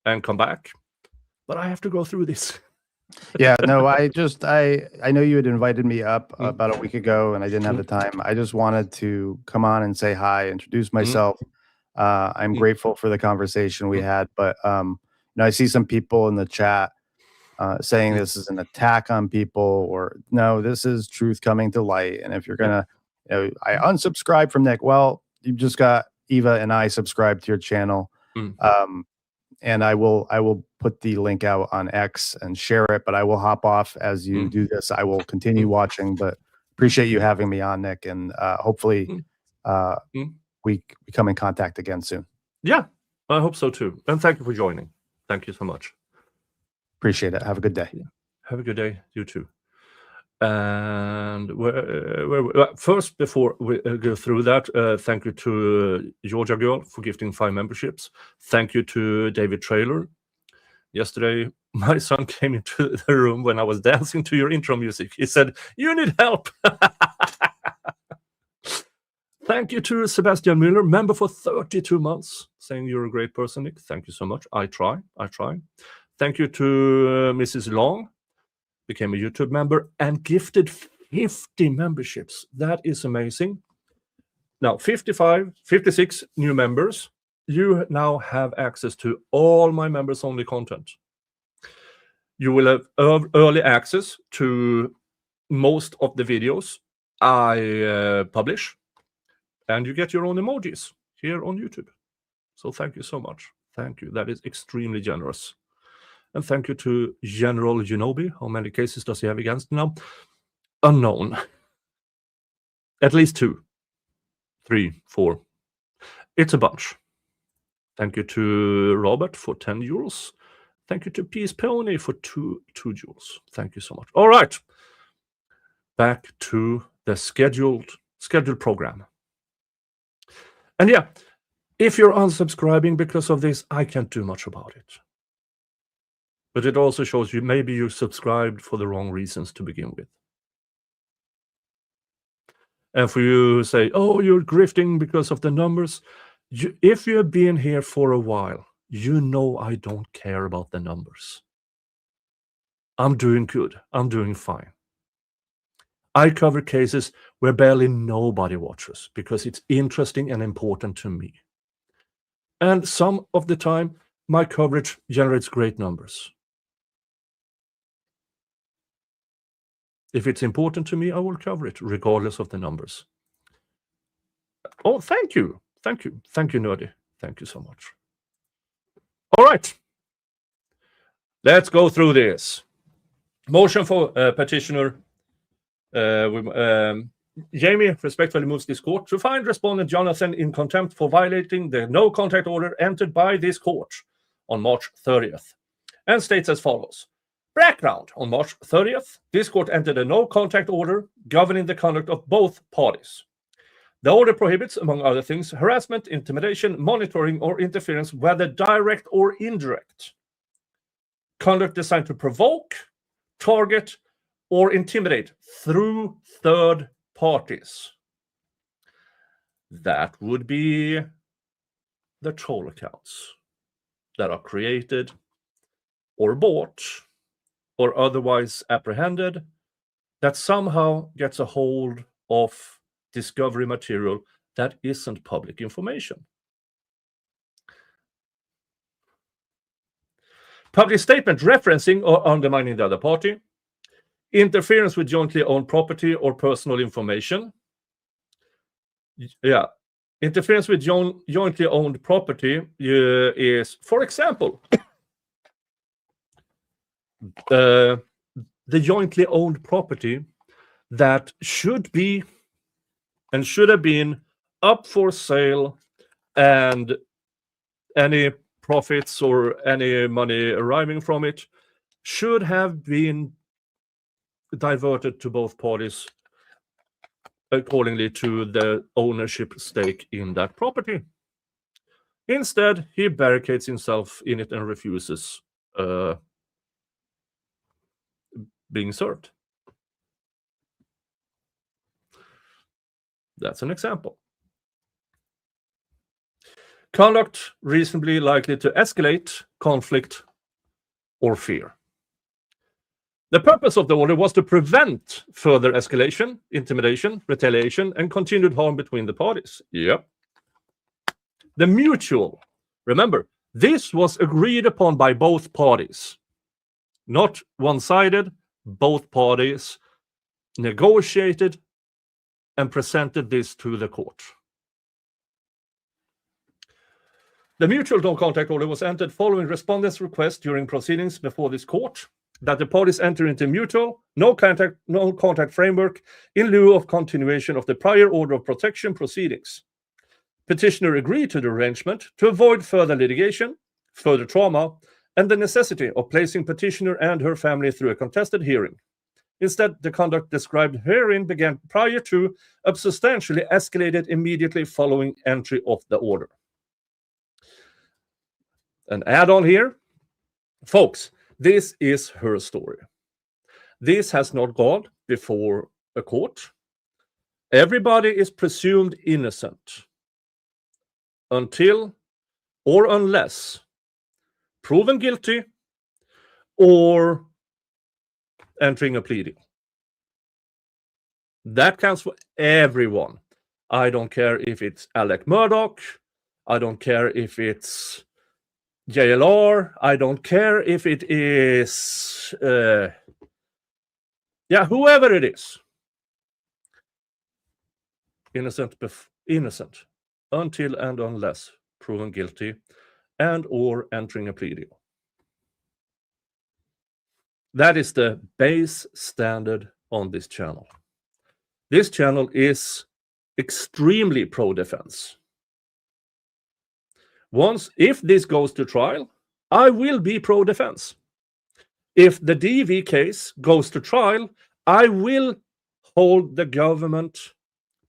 and come back, but I have to go through this. Yeah, no, I know you had invited me up about a week ago and I didn't have the time. I just wanted to come on and say hi, introduce myself. I'm grateful for the conversation we had, but I see some people in the chat saying this is an attack on people, or no, this is truth coming to light. And if you're gonna, I unsubscribe from Nick. Well, you've just got Eva and I subscribe to your channel. And I will put the link out on X and share it, but I will hop off as you do this. I will continue watching, but appreciate you having me on, Nick, and hopefully we come in contact again soon. Yeah, I hope so too. And thank you for joining. Thank you so much. Appreciate it. Have a good day. Yeah. Have a good day. You too. And first, before we go through that, thank you to Georgia Girl for gifting 5 memberships. Thank you to David Trailer. Yesterday, my son came into the room when I was dancing to your intro music. He said, "You need help." Thank you to Sebastian Müller, member for 32 months, saying you're a great person, Nick. Thank you so much. I try. Thank you to Mrs. Long, became a YouTube member and gifted 50 memberships. That is amazing. Now, 56 new members. You now have access to all my members-only content. You will have early access to most of the videos I publish, and you get your own emojis here on YouTube. So thank you so much. Thank you. That is extremely generous. And thank you to General Genobi. How many cases does he have against now? Unknown. At least 2, 3, 4. It's a bunch. Thank you to Robert for 10 euros. Thank you to Peace Pony for 2 euros. Thank you so much. All right. Back to the scheduled program. And yeah, if you're unsubscribing because of this, I can't do much about it. But it also shows you maybe you subscribed for the wrong reasons to begin with. And for you who say, oh, you're grifting because of the numbers, if you have been here for a while, you know I don't care about the numbers. I'm doing good. I'm doing fine. I cover cases where barely nobody watches because it's interesting and important to me. And some of the time, my coverage generates great numbers. If it's important to me, I will cover it, regardless of the numbers. Oh, thank you. Thank you. Thank you, Nerdy. Thank you so much. All right. Let's go through this. Motion for petitioner. Jamie respectfully moves this court to find respondent Jonathan in contempt for violating the no contact order entered by this court on March 30th, and states as follows. Background: on March 30th, this court entered a no contact order governing the conduct of both parties. The order prohibits, among other things, harassment, intimidation, monitoring, or interference, whether direct or indirect. Conduct designed to provoke, target, or intimidate through third parties. That would be the troll accounts that are created or bought or otherwise apprehended that somehow gets a hold of discovery material that isn't public information. Public statement referencing or undermining the other party, interference with jointly owned property or personal information. Yeah, interference with jointly owned property is, for example, the jointly owned property that should be and should have been up for sale, and any profits or any money arriving from it should have been diverted to both parties accordingly to the ownership stake in that property. Instead, he barricades himself in it and refuses being served. That's an example. Conduct reasonably likely to escalate conflict or fear. The purpose of the order was to prevent further escalation, intimidation, retaliation, and continued harm between the parties. Yep. The mutual. Remember, this was agreed upon by both parties. Not one-sided. Both parties negotiated and presented this to the court. The mutual no-contact order was entered following respondent's request during proceedings before this court that the parties enter into mutual no-contact framework in lieu of continuation of the prior order of protection proceedings. Petitioner agreed to the arrangement to avoid further litigation, further trauma, and the necessity of placing petitioner and her family through a contested hearing. Instead, the conduct described herein began prior to and substantially escalated immediately following entry of the order. An add-on here. Folks, this is her story. This has not gone before a court. Everybody is presumed innocent until or unless proven guilty or entering a plea deal. That counts for everyone. I don't care if it's Alec Murdoch. I don't care if it's JLR. I don't care if it is whoever it is. Innocent until and unless proven guilty and or entering a plea deal. That is the base standard on this channel. This channel is extremely pro-defense. If this goes to trial, I will be pro-defense. If the DV case goes to trial, I will hold the government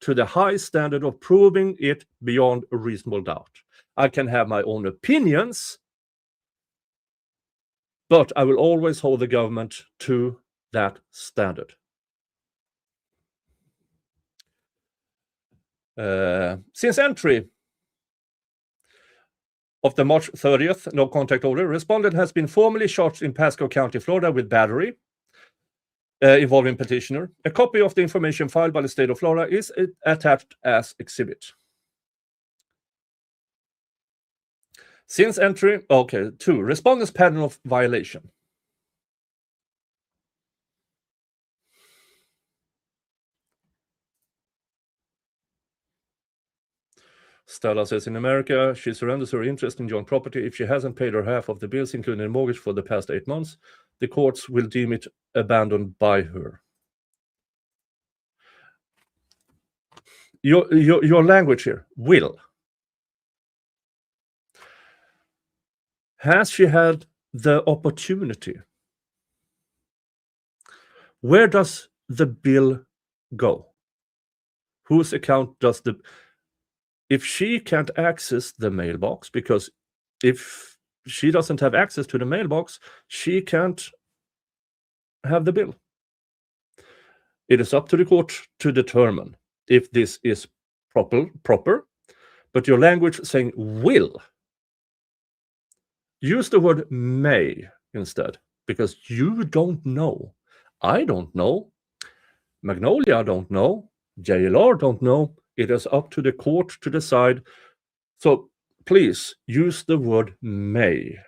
to the high standard of proving it beyond a reasonable doubt. I can have my own opinions, but I will always hold the government to that standard. Since entry of the March 30th no contact order, respondent has been formally charged in Pasco County, Florida with battery involving petitioner. A copy of the information filed by the state of Florida is attached as exhibit. Since entry, 2, respondent's pattern of violation. Stella says in America, she surrenders her interest in joint property if she hasn't paid her half of the bills, including the mortgage, for the past 8 months. The courts will deem it abandoned by her. Your language here, will. Has she had the opportunity? Where does the bill go? Whose account does the... If she can't access the mailbox, because if she doesn't have access to the mailbox, she can't have the bill. It is up to the court to determine if this is proper, but your language saying will. Use the word may instead, because you don't know. I don't know. Magnolia don't know. JLR don't know. It is up to the court to decide. So please use the word may.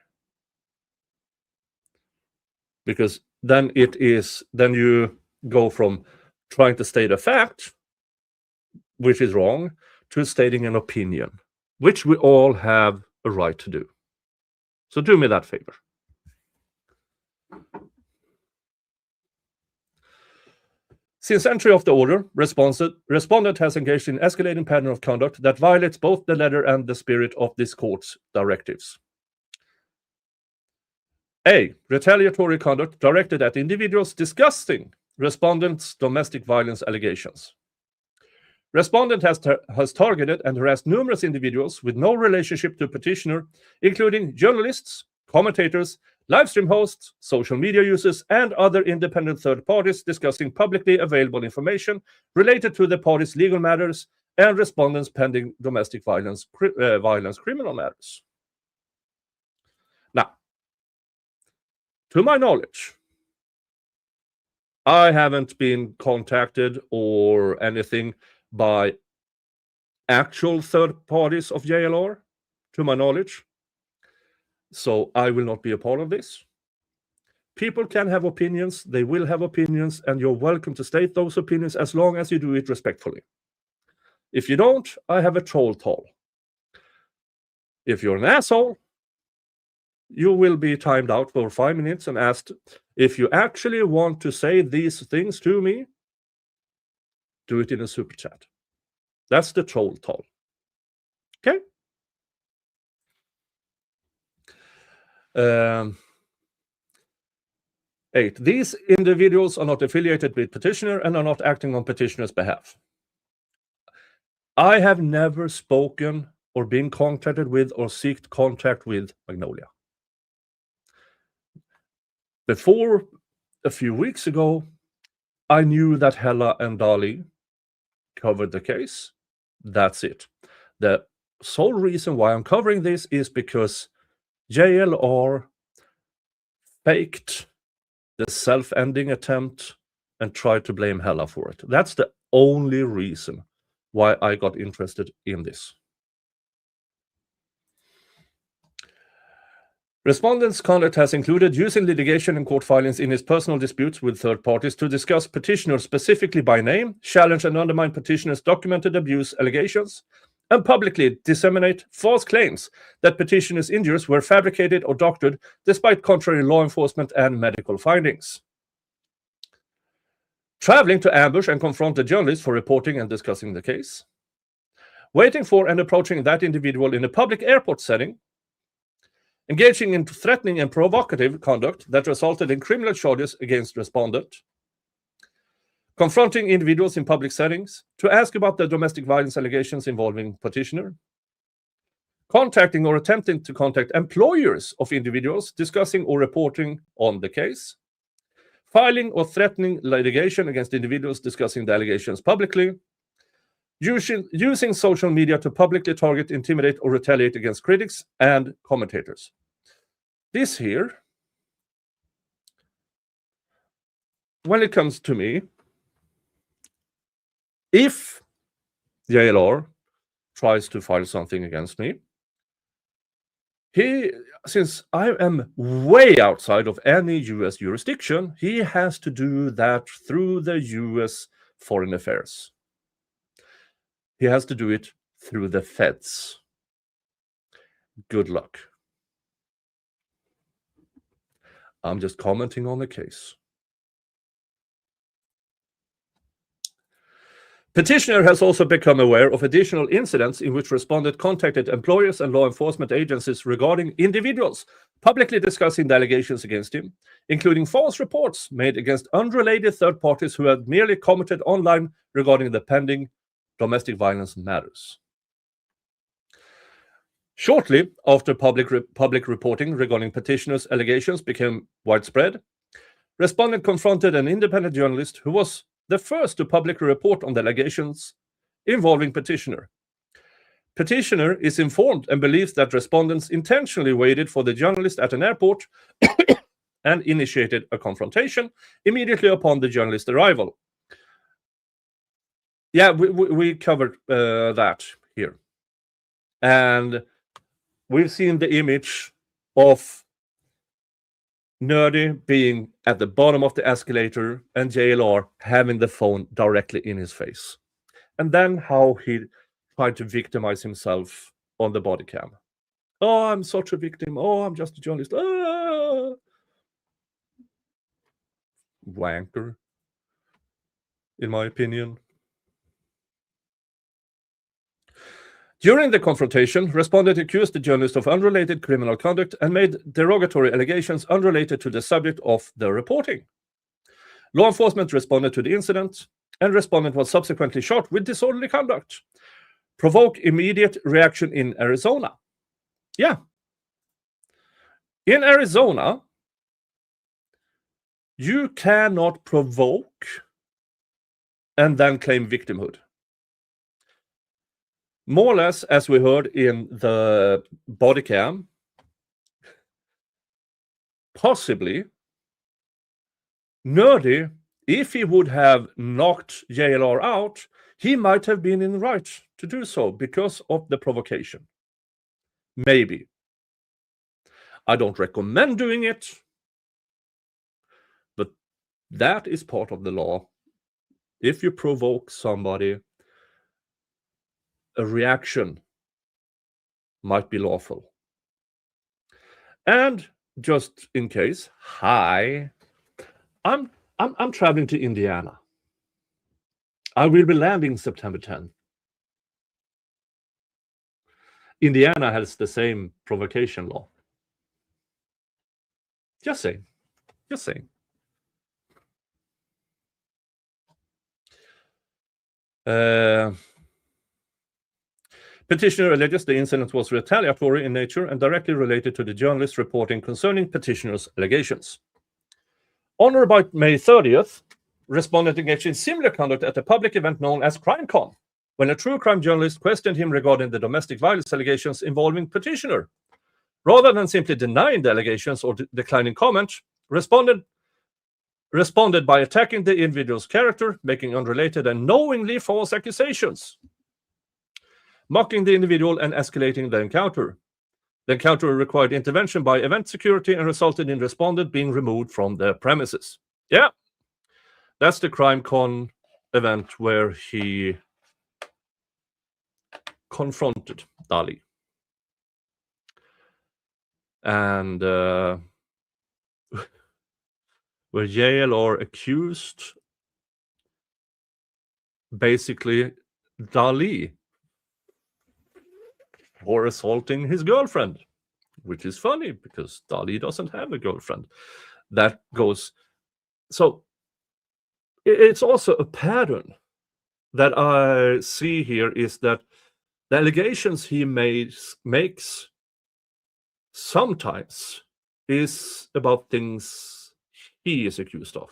Because then you go from trying to state a fact, which is wrong, to stating an opinion, which we all have a right to do. So do me that favor. Since entry of the order, respondent has engaged in escalating pattern of conduct that violates both the letter and the spirit of this court's directives. A. Retaliatory conduct directed at individuals discussing respondent's domestic violence allegations. Respondent has targeted and harassed numerous individuals with no relationship to petitioner, including journalists, commentators, livestream hosts, social media users, and other independent third parties discussing publicly available information related to the parties' legal matters and respondents' pending domestic violence criminal matters. Now, to my knowledge, I haven't been contacted or anything by actual third parties of JLR, to my knowledge. So I will not be a part of this. People can have opinions, they will have opinions, and you're welcome to state those opinions as long as you do it respectfully. If you don't, I have a troll toll. If you're an asshole, you will be timed out for 5 minutes and asked, if you actually want to say these things to me, do it in a super chat. That's the troll toll. Okay? 8. These individuals are not affiliated with petitioner and are not acting on petitioner's behalf. I have never spoken or been contacted with or sought contact with Magnolia. Before a few weeks ago, I knew that Hella and Dali covered the case. That's it. The sole reason why I'm covering this is because JLR faked the self-ending attempt and tried to blame Hella for it. That's the only reason why I got interested in this. Respondent's conduct has included using litigation and court filings in his personal disputes with third parties to discuss petitioners specifically by name, challenge and undermine petitioners' documented abuse allegations, and publicly disseminate false claims that petitioners' injuries were fabricated or doctored despite contrary law enforcement and medical findings. Traveling to ambush and confront a journalist for reporting and discussing the case. Waiting for and approaching that individual in a public airport setting. Engaging in threatening and provocative conduct that resulted in criminal charges against respondent. Confronting individuals in public settings to ask about the domestic violence allegations involving petitioner. Contacting or attempting to contact employers of individuals discussing or reporting on the case. Filing or threatening litigation against individuals discussing the allegations publicly. Using social media to publicly target, intimidate, or retaliate against critics and commentators. This here, when it comes to me, if JLR tries to file something against me, since I am way outside of any US jurisdiction, he has to do that through the US Foreign Affairs. He has to do it through the feds. Good luck. I'm just commenting on the case. Petitioner has also become aware of additional incidents in which respondent contacted employers and law enforcement agencies regarding individuals publicly discussing the allegations against him, including false reports made against unrelated third parties who had merely commented online regarding the pending domestic violence matters. Shortly after public reporting regarding petitioner's allegations became widespread, respondent confronted an independent journalist who was the first to publicly report on the allegations involving petitioner. Petitioner is informed and believes that respondents intentionally waited for the journalist at an airport and initiated a confrontation immediately upon the journalist's arrival. Yeah, we covered that here. And we've seen the image of Nerdy being at the bottom of the escalator and JLR having the phone directly in his face. And then how he tried to victimize himself on the body cam. Oh, I'm such a victim. Oh, I'm just a journalist. Ah! Wanker, in my opinion. During the confrontation, respondent accused the journalist of unrelated criminal conduct and made derogatory allegations unrelated to the subject of the reporting. Law enforcement responded to the incident, and respondent was subsequently shot with disorderly conduct. Provoke immediate reaction in Arizona. Yeah. In Arizona, you cannot provoke and then claim victimhood. More or less, as we heard in the body cam, possibly, Nerdy, if he would have knocked JLR out, he might have been in the right to do so because of the provocation. Maybe. I don't recommend doing it, but that is part of the law. If you provoke somebody, a reaction might be lawful. And just in case, hi, I'm traveling to Indiana. I will be landing September 10th. Indiana has the same provocation law. Just saying. Just saying. Petitioner alleges the incident was retaliatory in nature and directly related to the journalist reporting concerning petitioner's allegations. On or about May 30th, respondent engaged in similar conduct at a public event known as CrimeCon, when a true crime journalist questioned him regarding the domestic violence allegations involving petitioner. Rather than simply denying the allegations or declining comment, responded by attacking the individual's character, making unrelated and knowingly false accusations, mocking the individual and escalating the encounter. The encounter required intervention by event security and resulted in respondent being removed from the premises. Yeah, that's the CrimeCon event where he confronted Dali. And where JLR accused basically Dali for assaulting his girlfriend, which is funny because Dali doesn't have a girlfriend. That goes. So it's also a pattern that I see here is that the allegations he makes sometimes is about things he is accused of.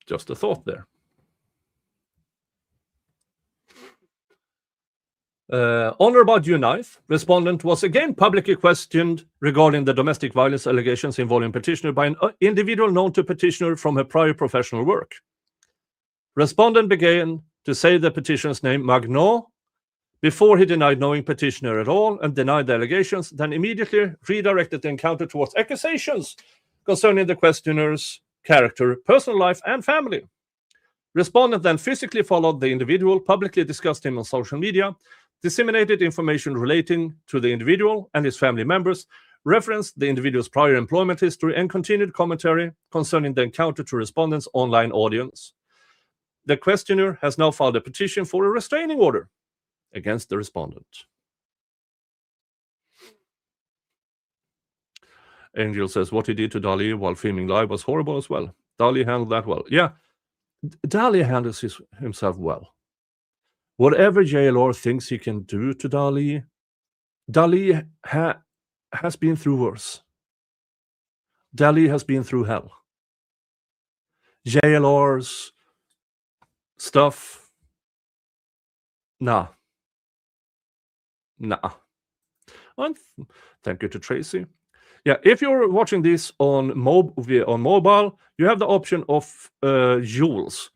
Just a thought there. On or about June 9th, respondent was again publicly questioned regarding the domestic violence allegations involving petitioner by an individual known to petitioner from her prior professional work. Respondent began to say the petitioner's name, Magnolia, before he denied knowing petitioner at all and denied the allegations, then immediately redirected the encounter towards accusations concerning the questioner's character, personal life, and family. Respondent then physically followed the individual, publicly discussed him on social media, disseminated information relating to the individual and his family members, referenced the individual's prior employment history, and continued commentary concerning the encounter to respondent's online audience. The questioner has now filed a petition for a restraining order against the respondent. Angel says what he did to Dali while filming live was horrible as well. Dali handled that well. Yeah, Dali handles himself well. Whatever JLR thinks he can do to Dali, Dali has been through worse. Dali has been through hell. JLR's stuff, nah. And thank you to Tracy. Yeah, if you're watching this on mobile, you have the option of joules.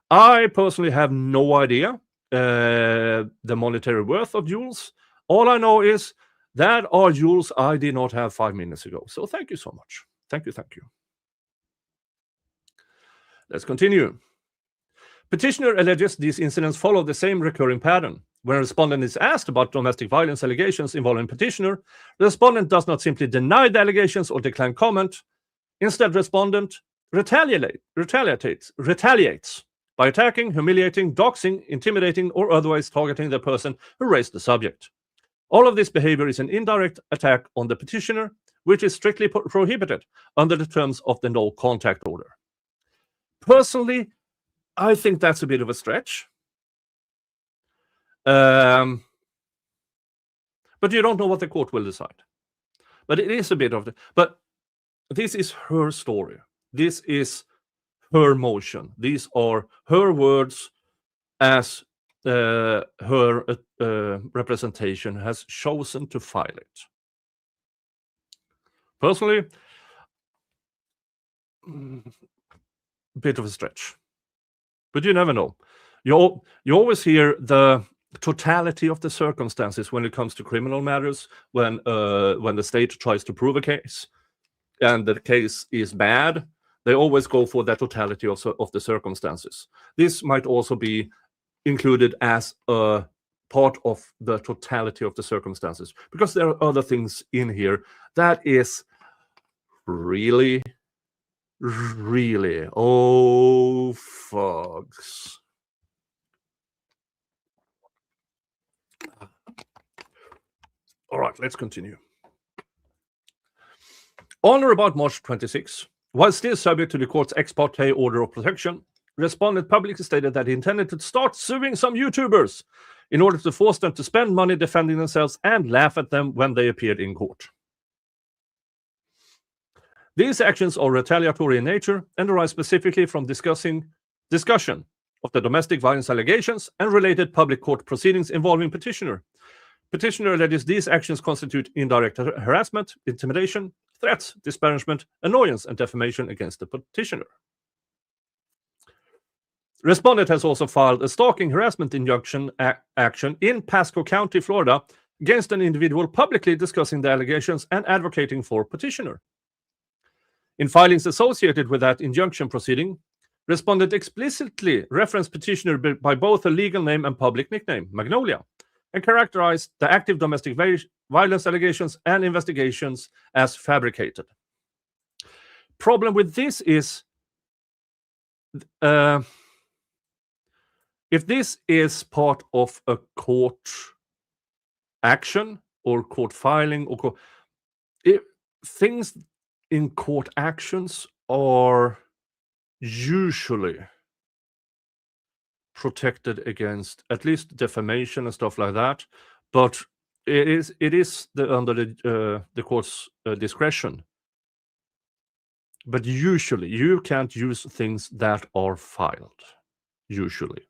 I personally have no idea the monetary worth of joules. All I know is that are joules I did not have 5 minutes ago. So thank you so much. Thank you. Let's continue. Petitioner alleges these incidents follow the same recurring pattern. When a respondent is asked about domestic violence allegations involving petitioner, the respondent does not simply deny the allegations or decline comment. Instead, respondent retaliates by attacking, humiliating, doxing, intimidating, or otherwise targeting the person who raised the subject. All of this behavior is an indirect attack on the petitioner, which is strictly prohibited under the terms of the no contact order. Personally, I think that's a bit of a stretch. But you don't know what the court will decide. But it is a bit of but this is her story. This is her motion. These are her words as her representation has chosen to file it. Personally, a bit of a stretch. But you never know. You always hear the totality of the circumstances when it comes to criminal matters, when the state tries to prove a case and the case is bad, they always go for the totality of the circumstances. This might also be included as a part of the totality of the circumstances, because there are other things in here that is really, oh, folks. All right, let's continue. On or about March 26, while still subject to the court's ex parte order of protection, respondent publicly stated that he intended to start suing some YouTubers in order to force them to spend money defending themselves and laugh at them when they appeared in court. These actions are retaliatory in nature and arise specifically from discussion of the domestic violence allegations and related public court proceedings involving petitioner. Petitioner alleges these actions constitute indirect harassment, intimidation, threats, disparagement, annoyance, and defamation against the petitioner. Respondent has also filed a stalking harassment injunction action in Pasco County, Florida, against an individual publicly discussing the allegations and advocating for petitioner. In filings associated with that injunction proceeding, respondent explicitly referenced petitioner by both a legal name and public nickname, Magnolia, and characterized the active domestic violence allegations and investigations as fabricated. Problem with this is, if this is part of a court action or court filing, or things in court actions are usually protected against at least defamation and stuff like that, but it is under the court's discretion. But usually you can't use things that are filed. Usually.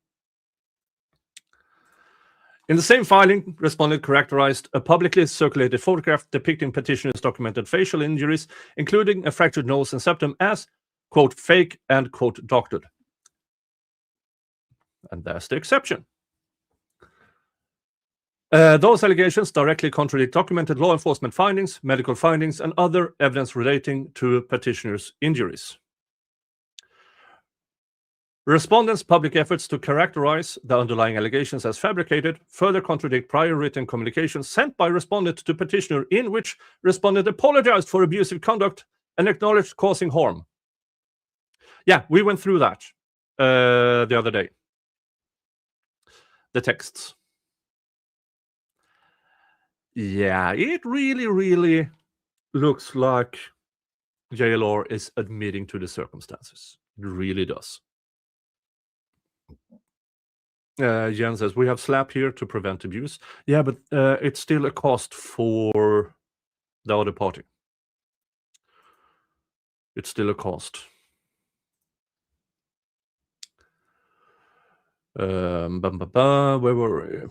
In the same filing, respondent characterized a publicly circulated photograph depicting petitioner's documented facial injuries, including a fractured nose and septum, as, quote, fake and, quote, doctored. And that's the exception. Those allegations directly contradict documented law enforcement findings, medical findings, and other evidence relating to petitioner's injuries. Respondents' public efforts to characterize the underlying allegations as fabricated further contradict prior written communications sent by respondent to petitioner in which respondent apologized for abusive conduct and acknowledged causing harm. Yeah, we went through that the other day. The texts. Yeah, it really looks like JLR is admitting to the circumstances. It really does. Jen says, we have slap here to prevent abuse. Yeah, but it's still a cost for the other party. It's still a cost. Where were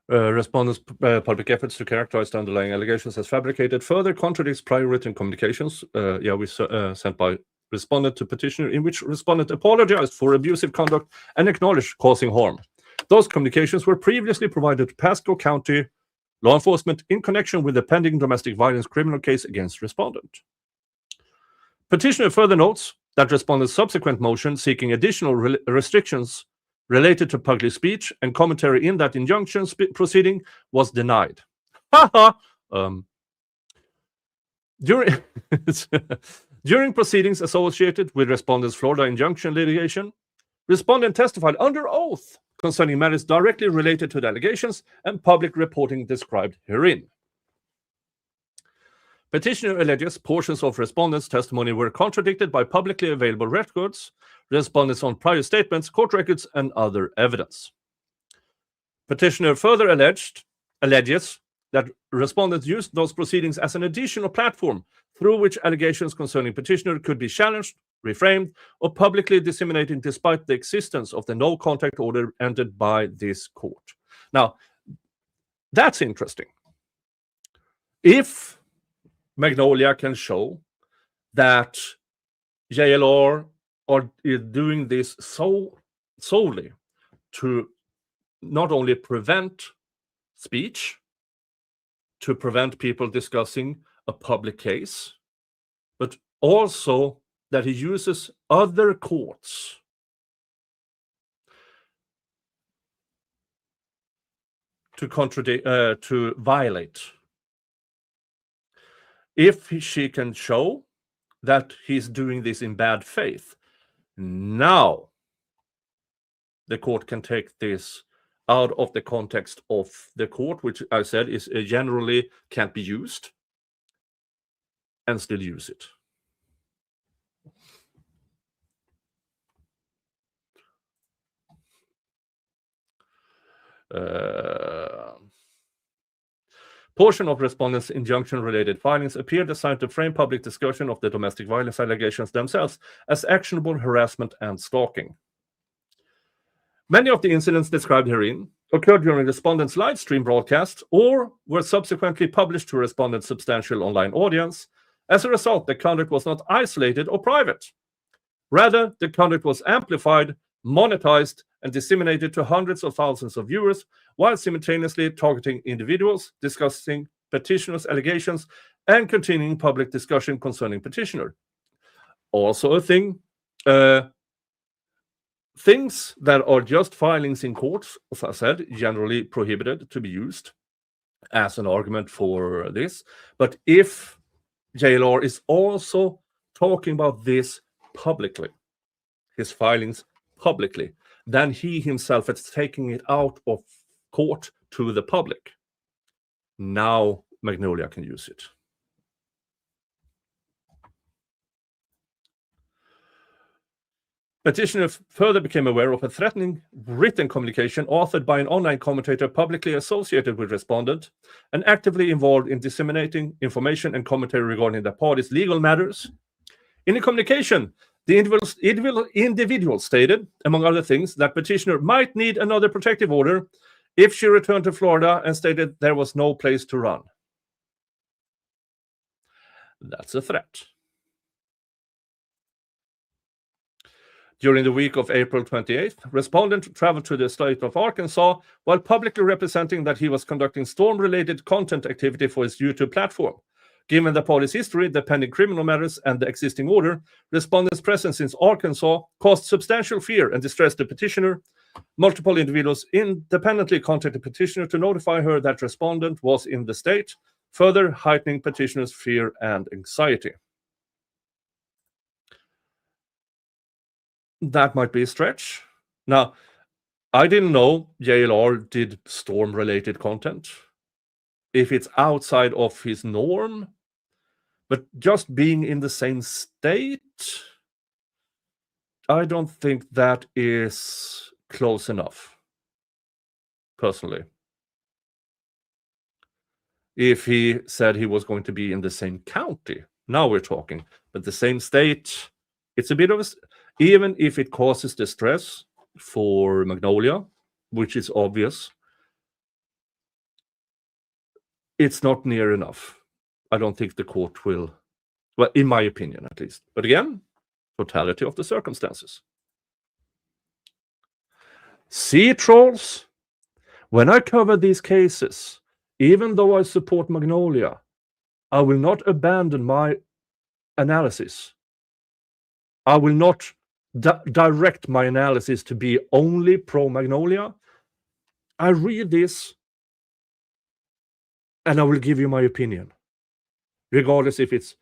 we? Respondents' public efforts to characterize the underlying allegations as fabricated further contradicts prior written communications. We sent by respondent to petitioner in which respondent apologized for abusive conduct and acknowledged causing harm. Those communications were previously provided to Pasco County law enforcement in connection with the pending domestic violence criminal case against respondent. Petitioner further notes that respondent's subsequent motion seeking additional restrictions related to public speech and commentary in that injunction proceeding was denied. During proceedings associated with respondent's Florida injunction litigation, respondent testified under oath concerning matters directly related to the allegations and public reporting described herein. Petitioner alleges portions of respondent's testimony were contradicted by publicly available records, respondents on prior statements, court records, and other evidence. Petitioner further alleges that respondents used those proceedings as an additional platform through which allegations concerning petitioner could be challenged, reframed, or publicly disseminated despite the existence of the no contact order entered by this court. Now, that's interesting. If Magnolia can show that JLR is doing this solely to not only prevent speech, to prevent people discussing a public case, but also that he uses other courts to violate. If she can show that he's doing this in bad faith, now the court can take this out of the context of the court, which I said is generally can't be used, and still use it. Portion of respondents' injunction-related filings appear designed to frame public discussion of the domestic violence allegations themselves as actionable harassment and stalking. Many of the incidents described herein occurred during respondents' live stream broadcast or were subsequently published to respondents' substantial online audience. As a result, the conduct was not isolated or private. Rather, the conduct was amplified, monetized, and disseminated to hundreds of thousands of viewers, while simultaneously targeting individuals, discussing petitioner's allegations, and continuing public discussion concerning petitioner. Also a thing, things that are just filings in courts, as I said, generally prohibited to be used as an argument for this. But if JLR is also talking about this publicly, his filings publicly, then he himself is taking it out of court to the public. Now Magnolia can use it. Petitioner further became aware of a threatening written communication authored by an online commentator publicly associated with respondent and actively involved in disseminating information and commentary regarding the party's legal matters. In the communication, the individual stated, among other things, that petitioner might need another protective order if she returned to Florida, and stated there was no place to run. That's a threat. During the week of April 28th, respondent traveled to the state of Arkansas while publicly representing that he was conducting storm-related content activity for his YouTube platform. Given the party's history, the pending criminal matters, and the existing order, respondent's presence in Arkansas caused substantial fear and distress to petitioner. Multiple individuals independently contacted petitioner to notify her that respondent was in the state, further heightening petitioner's fear and anxiety. That might be a stretch. Now, I didn't know JLR did storm-related content. If it's outside of his norm, but just being in the same state, I don't think that is close enough, personally. If he said he was going to be in the same county, now we're talking, but the same state, it's a bit of a, even if it causes distress for Magnolia, which is obvious, it's not near enough. I don't think the court will, well, in my opinion at least. But again, totality of the circumstances. See, trolls, when I cover these cases, even though I support Magnolia, I will not abandon my analysis. I will not direct my analysis to be only pro-Magnolia. I read this and I will give you my opinion, regardless if it's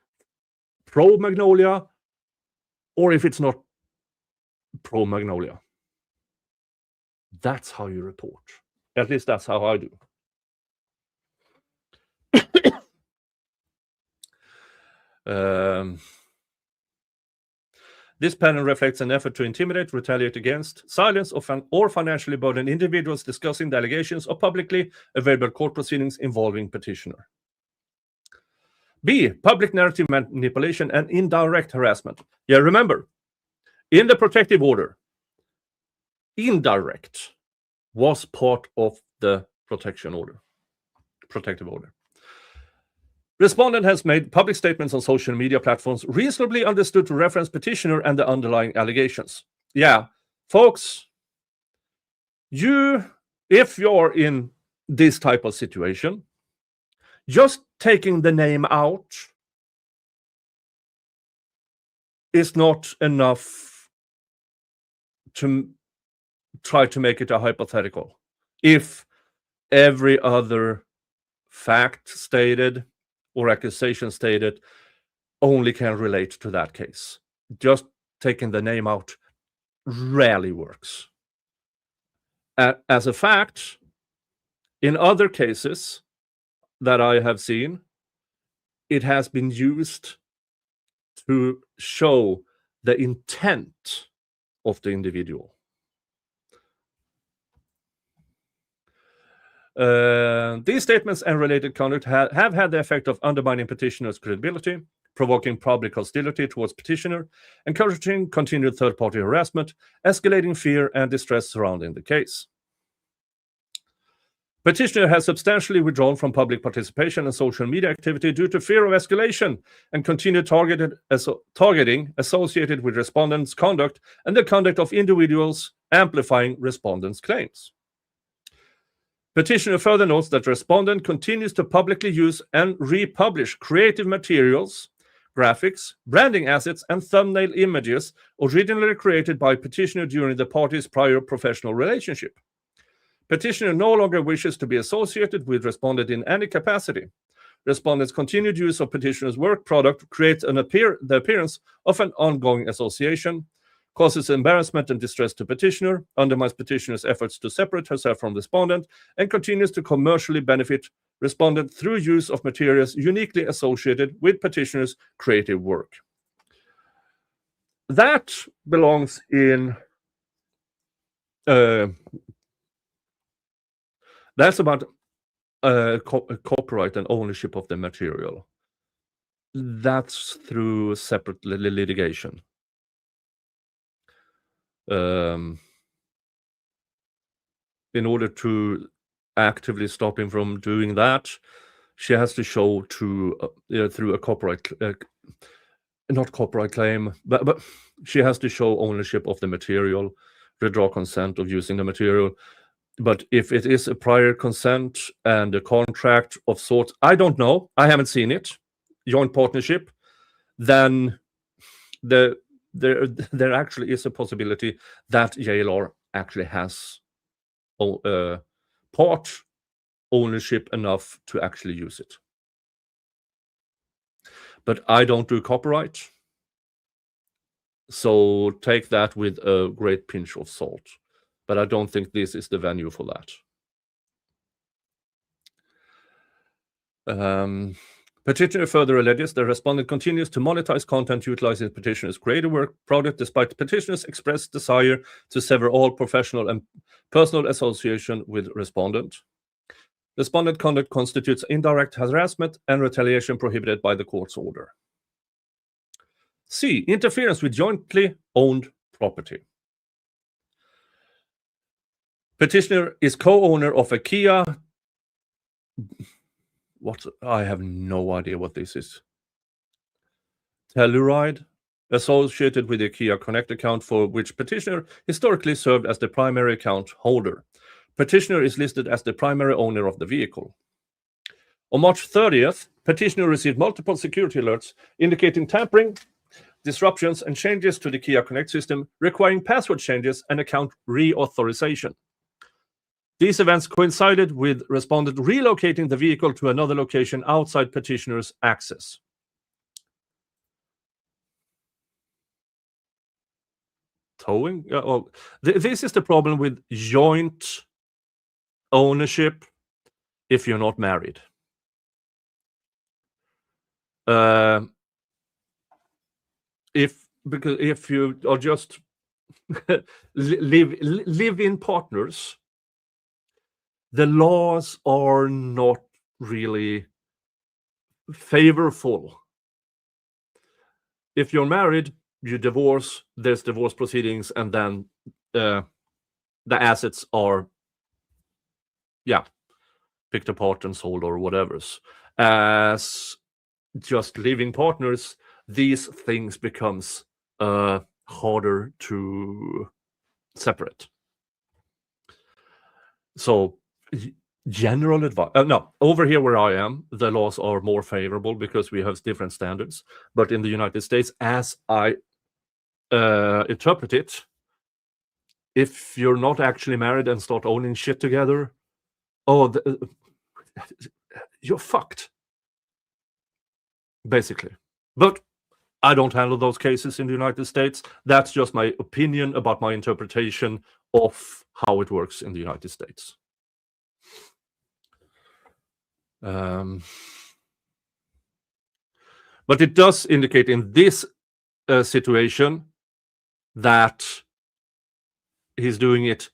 pro-Magnolia or if it's not pro-Magnolia. That's how you report. At least that's how I do. This panel reflects an effort to intimidate, retaliate against, silence, or financially burden individuals discussing the allegations of publicly available court proceedings involving petitioner. B. Public narrative manipulation and indirect harassment. Yeah, remember, in the protective order, indirect was part of the protective order. Respondent has made public statements on social media platforms reasonably understood to reference petitioner and the underlying allegations. Yeah, folks, if you're in this type of situation, just taking the name out is not enough to try to make it a hypothetical. If every other fact stated or accusation stated only can relate to that case. Just taking the name out rarely works. As a fact, in other cases that I have seen, it has been used to show the intent of the individual. These statements and related conduct have had the effect of undermining petitioner's credibility, provoking public hostility towards petitioner, encouraging continued third-party harassment, escalating fear and distress surrounding the case. Petitioner has substantially withdrawn from public participation and social media activity due to fear of escalation and continued targeting associated with respondents' conduct and the conduct of individuals amplifying respondents' claims. Petitioner further notes that respondent continues to publicly use and republish creative materials, graphics, branding assets, and thumbnail images originally created by petitioner during the party's prior professional relationship. Petitioner no longer wishes to be associated with respondent in any capacity. Respondent's continued use of petitioner's work product creates the appearance of an ongoing association, causes embarrassment and distress to petitioner, undermines petitioner's efforts to separate herself from respondent, and continues to commercially benefit respondent through use of materials uniquely associated with petitioner's creative work. That belongs in... that's about copyright and ownership of the material. That's through separate litigation. In order to actively stop him from doing that, she has to show through a copyright, not copyright claim, but she has to show ownership of the material, withdraw consent of using the material. But if it is a prior consent and a contract of sorts, I don't know. I haven't seen it. joint partnership, then there actually is a possibility that JLR actually has part ownership enough to actually use it. But I don't do copyright, so take that with a great pinch of salt. But I don't think this is the venue for that. Petitioner further alleges the respondent continues to monetize content utilizing petitioner's creative work product despite petitioner's expressed desire to sever all professional and personal association with respondent. Respondent conduct constitutes indirect harassment and retaliation prohibited by the court's order. C. Interference with jointly owned property. Petitioner is co-owner of a Kia. I have no idea what this is. Telluride, associated with the Kia Connect account for which petitioner historically served as the primary account holder. Petitioner is listed as the primary owner of the vehicle. On March 30th, petitioner received multiple security alerts indicating tampering, disruptions, and changes to the Kia Connect system, requiring password changes and account reauthorization. These events coincided with respondent relocating the vehicle to another location outside petitioner's access. Towing? This is the problem with joint ownership if you're not married. Because if you are just live-in partners, the laws are not really favorable. If you're married, you divorce, there's divorce proceedings, and then the assets are, picked apart and sold or whatever's. As just living partners, these things becomes harder to separate. So general advice, no, over here where I am, the laws are more favorable because we have different standards. But in the United States, as I interpret it, if you're not actually married and start owning shit together, you're fucked, basically. But I don't handle those cases in the United States. That's just my opinion about my interpretation of how it works in the United States. But it does indicate in this situation that he's doing it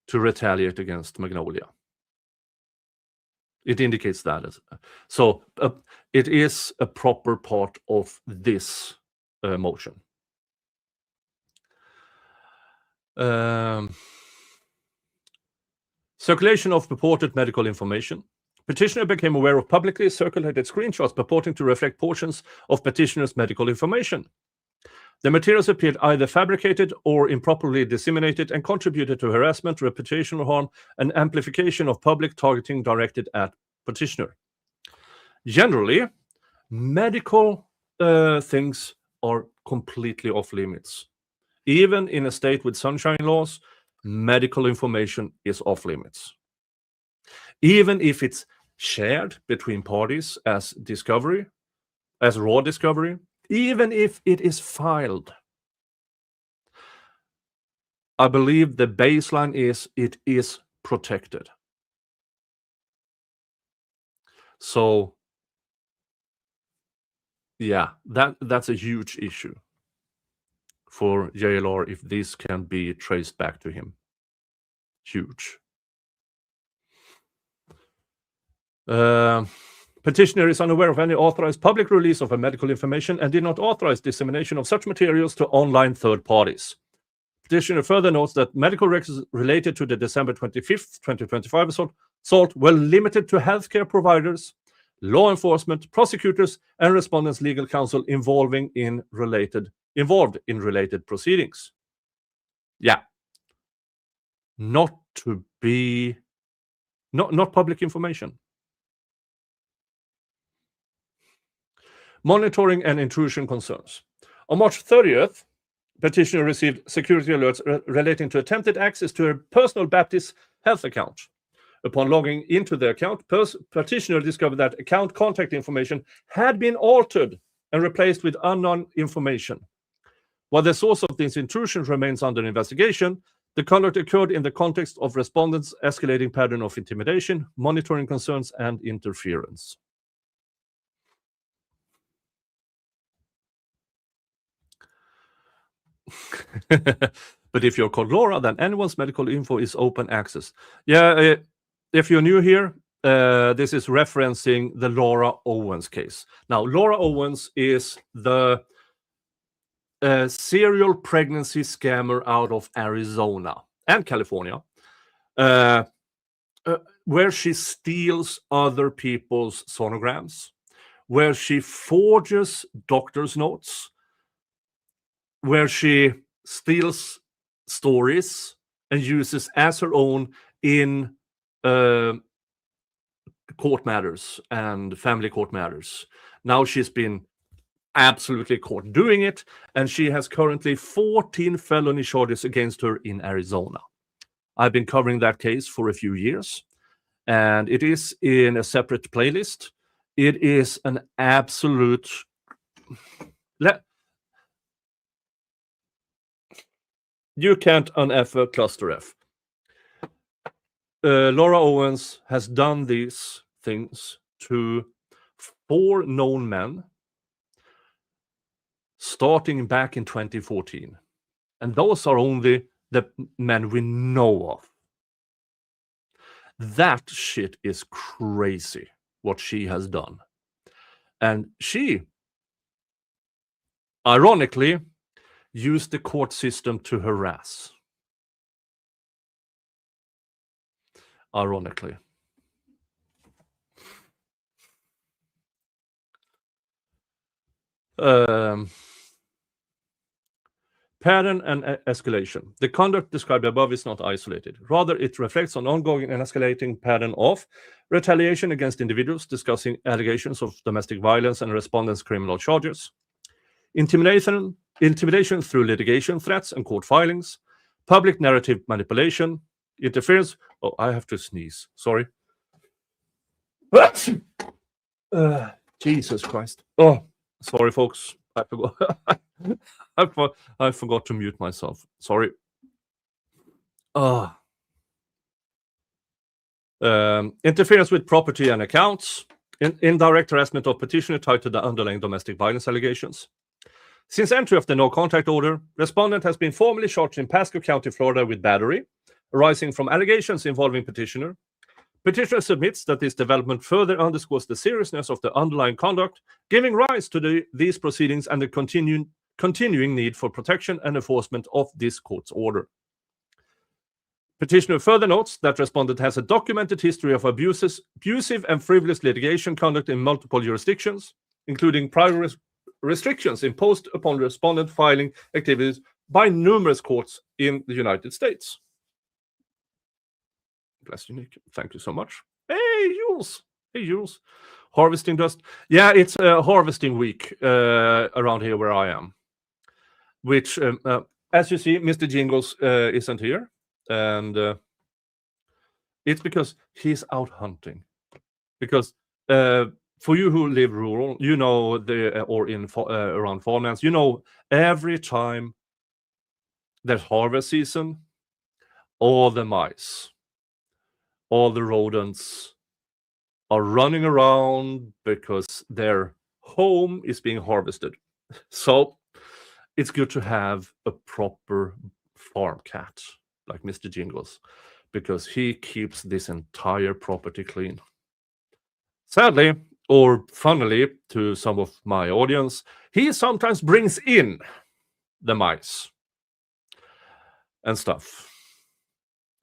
to retaliate against Magnolia. It indicates that. So it is a proper part of this motion. Circulation of purported medical information. Petitioner became aware of publicly circulated screenshots purporting to reflect portions of petitioner's medical information. The materials appeared either fabricated or improperly disseminated and contributed to harassment, reputational harm, and amplification of public targeting directed at petitioner. Generally, medical things are completely off limits. Even in a state with sunshine laws, medical information is off limits. Even if it's shared between parties as discovery, as raw discovery, even if it is filed, I believe the baseline is it is protected. So, yeah, that's a huge issue for JLR if this can be traced back to him. Huge. Petitioner is unaware of any authorized public release of a medical information and did not authorize dissemination of such materials to online third parties. Petitioner further notes that medical records related to the December 25th, 2025 assault were limited to healthcare providers, law enforcement, prosecutors, and respondents' legal counsel involved in related proceedings. Yeah. Not public information. monitoring and intrusion concerns. On March 30th, petitioner received security alerts relating to attempted access to her personal Baptist health account. Upon logging into the account, petitioner discovered that account contact information had been altered and replaced with unknown information. While the source of this intrusion remains under investigation, the conduct occurred in the context of respondents' escalating pattern of intimidation, monitoring concerns, and interference. But if you're called Laura, then anyone's medical info is open access. Yeah, if you're new here, this is referencing the Laura Owens case. Now, Laura Owens is the serial pregnancy scammer out of Arizona and California, where she steals other people's sonograms, where she forges doctor's notes, where she steals stories and uses as her own in court matters and family court matters. Now she's been absolutely caught doing it, and she has currently 14 felony charges against her in Arizona. I've been covering that case for a few years, and it is in a separate playlist. It is an absolute... You can't unf a cluster F. Laura Owens has done these things to 4 known men starting back in 2014. And those are only the men we know of. That shit is crazy, what she has done. And she, ironically, used the court system to harass. Ironically. Pattern and escalation. The conduct described above is not isolated. Rather, it reflects on ongoing and escalating pattern of retaliation against individuals discussing allegations of domestic violence and respondents' criminal charges, intimidation through litigation threats and court filings, public narrative manipulation, interference. Oh, I have to sneeze. Sorry. Jesus Christ. Oh, sorry, folks. I forgot. I forgot to mute myself. Sorry. Interference with property and accounts. Indirect harassment of petitioner tied to the underlying domestic violence allegations. Since entry of the no-contact order, respondent has been formally charged in Pasco County, Florida with battery, arising from allegations involving petitioner. Petitioner submits that this development further underscores the seriousness of the underlying conduct, giving rise to these proceedings and the continuing need for protection and enforcement of this court's order. Petitioner further notes that respondent has a documented history of abusive and frivolous litigation conduct in multiple jurisdictions, including prior restrictions imposed upon respondent filing activities by numerous courts in the United States. Bless you, Nick. Thank you so much. Hey, Jules. Hey, Jules. Harvesting dust. Yeah, it's harvesting week around here where I am. Which, as you see, Mr. Jingles isn't here. And it's because he's out hunting. Because for you who live rural, you know, around farmlands, you know, every time there's harvest season, all the mice, all the rodents are running around because their home is being harvested. So it's good to have a proper farm cat like Mr. Jingles, because he keeps this entire property clean. Sadly, or funnily to some of my audience, he sometimes brings in the mice and stuff.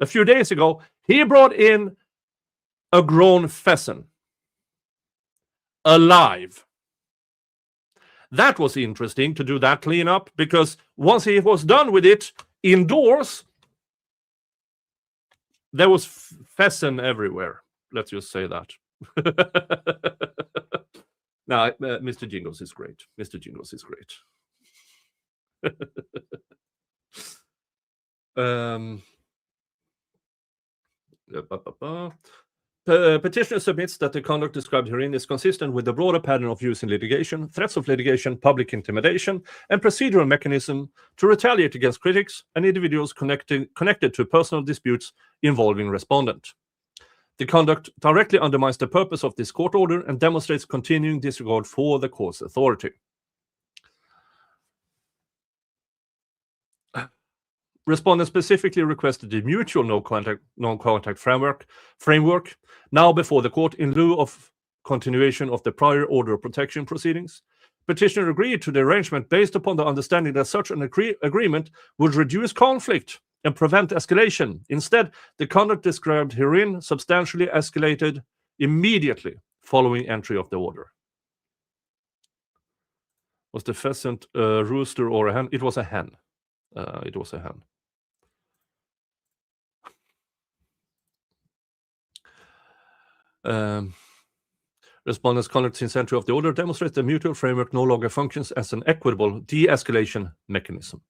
A few days ago, he brought in a grown pheasant, alive. That was interesting to do that cleanup, because once he was done with it indoors, there was pheasant everywhere. Let's just say that. No, Mr. Jingles is great. Mr. Jingles is great. Petitioner submits that the conduct described herein is consistent with the broader pattern of use in litigation, threats of litigation, public intimidation, and procedural mechanism to retaliate against critics and individuals connected to personal disputes involving respondent. The conduct directly undermines the purpose of this court order and demonstrates continuing disregard for the court's authority. Respondent specifically requested the mutual non-contact framework now before the court in lieu of continuation of the prior order of protection proceedings. Petitioner agreed to the arrangement based upon the understanding that such an agreement would reduce conflict and prevent escalation. Instead, the conduct described herein substantially escalated immediately following entry of the order. Was the pheasant a rooster or a hen? It was a hen. It was a hen. Respondent's conduct since entry of the order demonstrates the mutual framework no longer functions as an equitable de-escalation mechanism.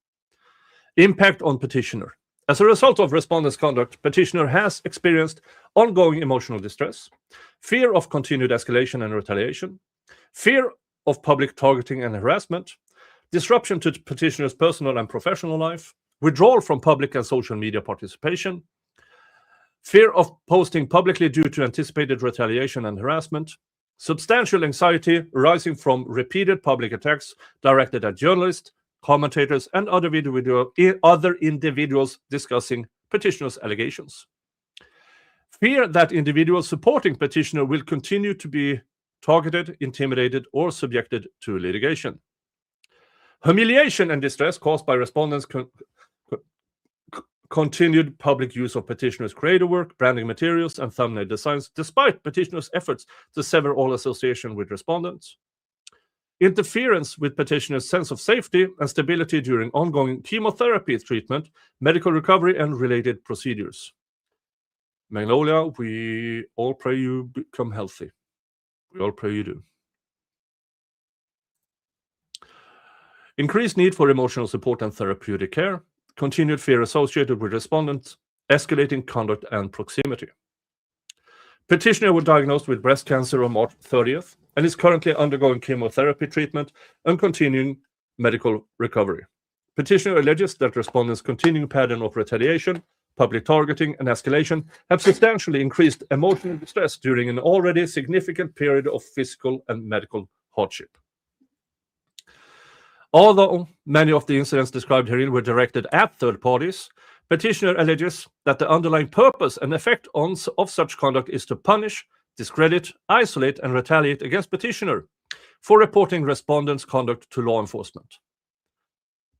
Impact on petitioner. As a result of respondent's conduct, petitioner has experienced ongoing emotional distress, fear of continued escalation and retaliation, fear of public targeting and harassment, disruption to petitioner's personal and professional life, withdrawal from public and social media participation, fear of posting publicly due to anticipated retaliation and harassment, substantial anxiety arising from repeated public attacks directed at journalists, commentators, and other individuals discussing petitioner's allegations. Fear that individuals supporting petitioner will continue to be targeted, intimidated, or subjected to litigation. Humiliation and distress caused by respondents' continued public use of petitioner's creative work, branding materials, and thumbnail designs, despite petitioner's efforts to sever all association with respondents. Interference with petitioner's sense of safety and stability during ongoing chemotherapy treatment, medical recovery, and related procedures. Magnolia, we all pray you become healthy. We all pray you do. Increased need for emotional support and therapeutic care. Continued fear associated with respondents, escalating conduct and proximity. Petitioner was diagnosed with breast cancer on March 30th and is currently undergoing chemotherapy treatment and continuing medical recovery. Petitioner alleges that respondents' continuing pattern of retaliation, public targeting, and escalation have substantially increased emotional distress during an already significant period of physical and medical hardship. Although many of the incidents described herein were directed at third parties, petitioner alleges that the underlying purpose and effect of such conduct is to punish, discredit, isolate, and retaliate against petitioner for reporting respondents' conduct to law enforcement.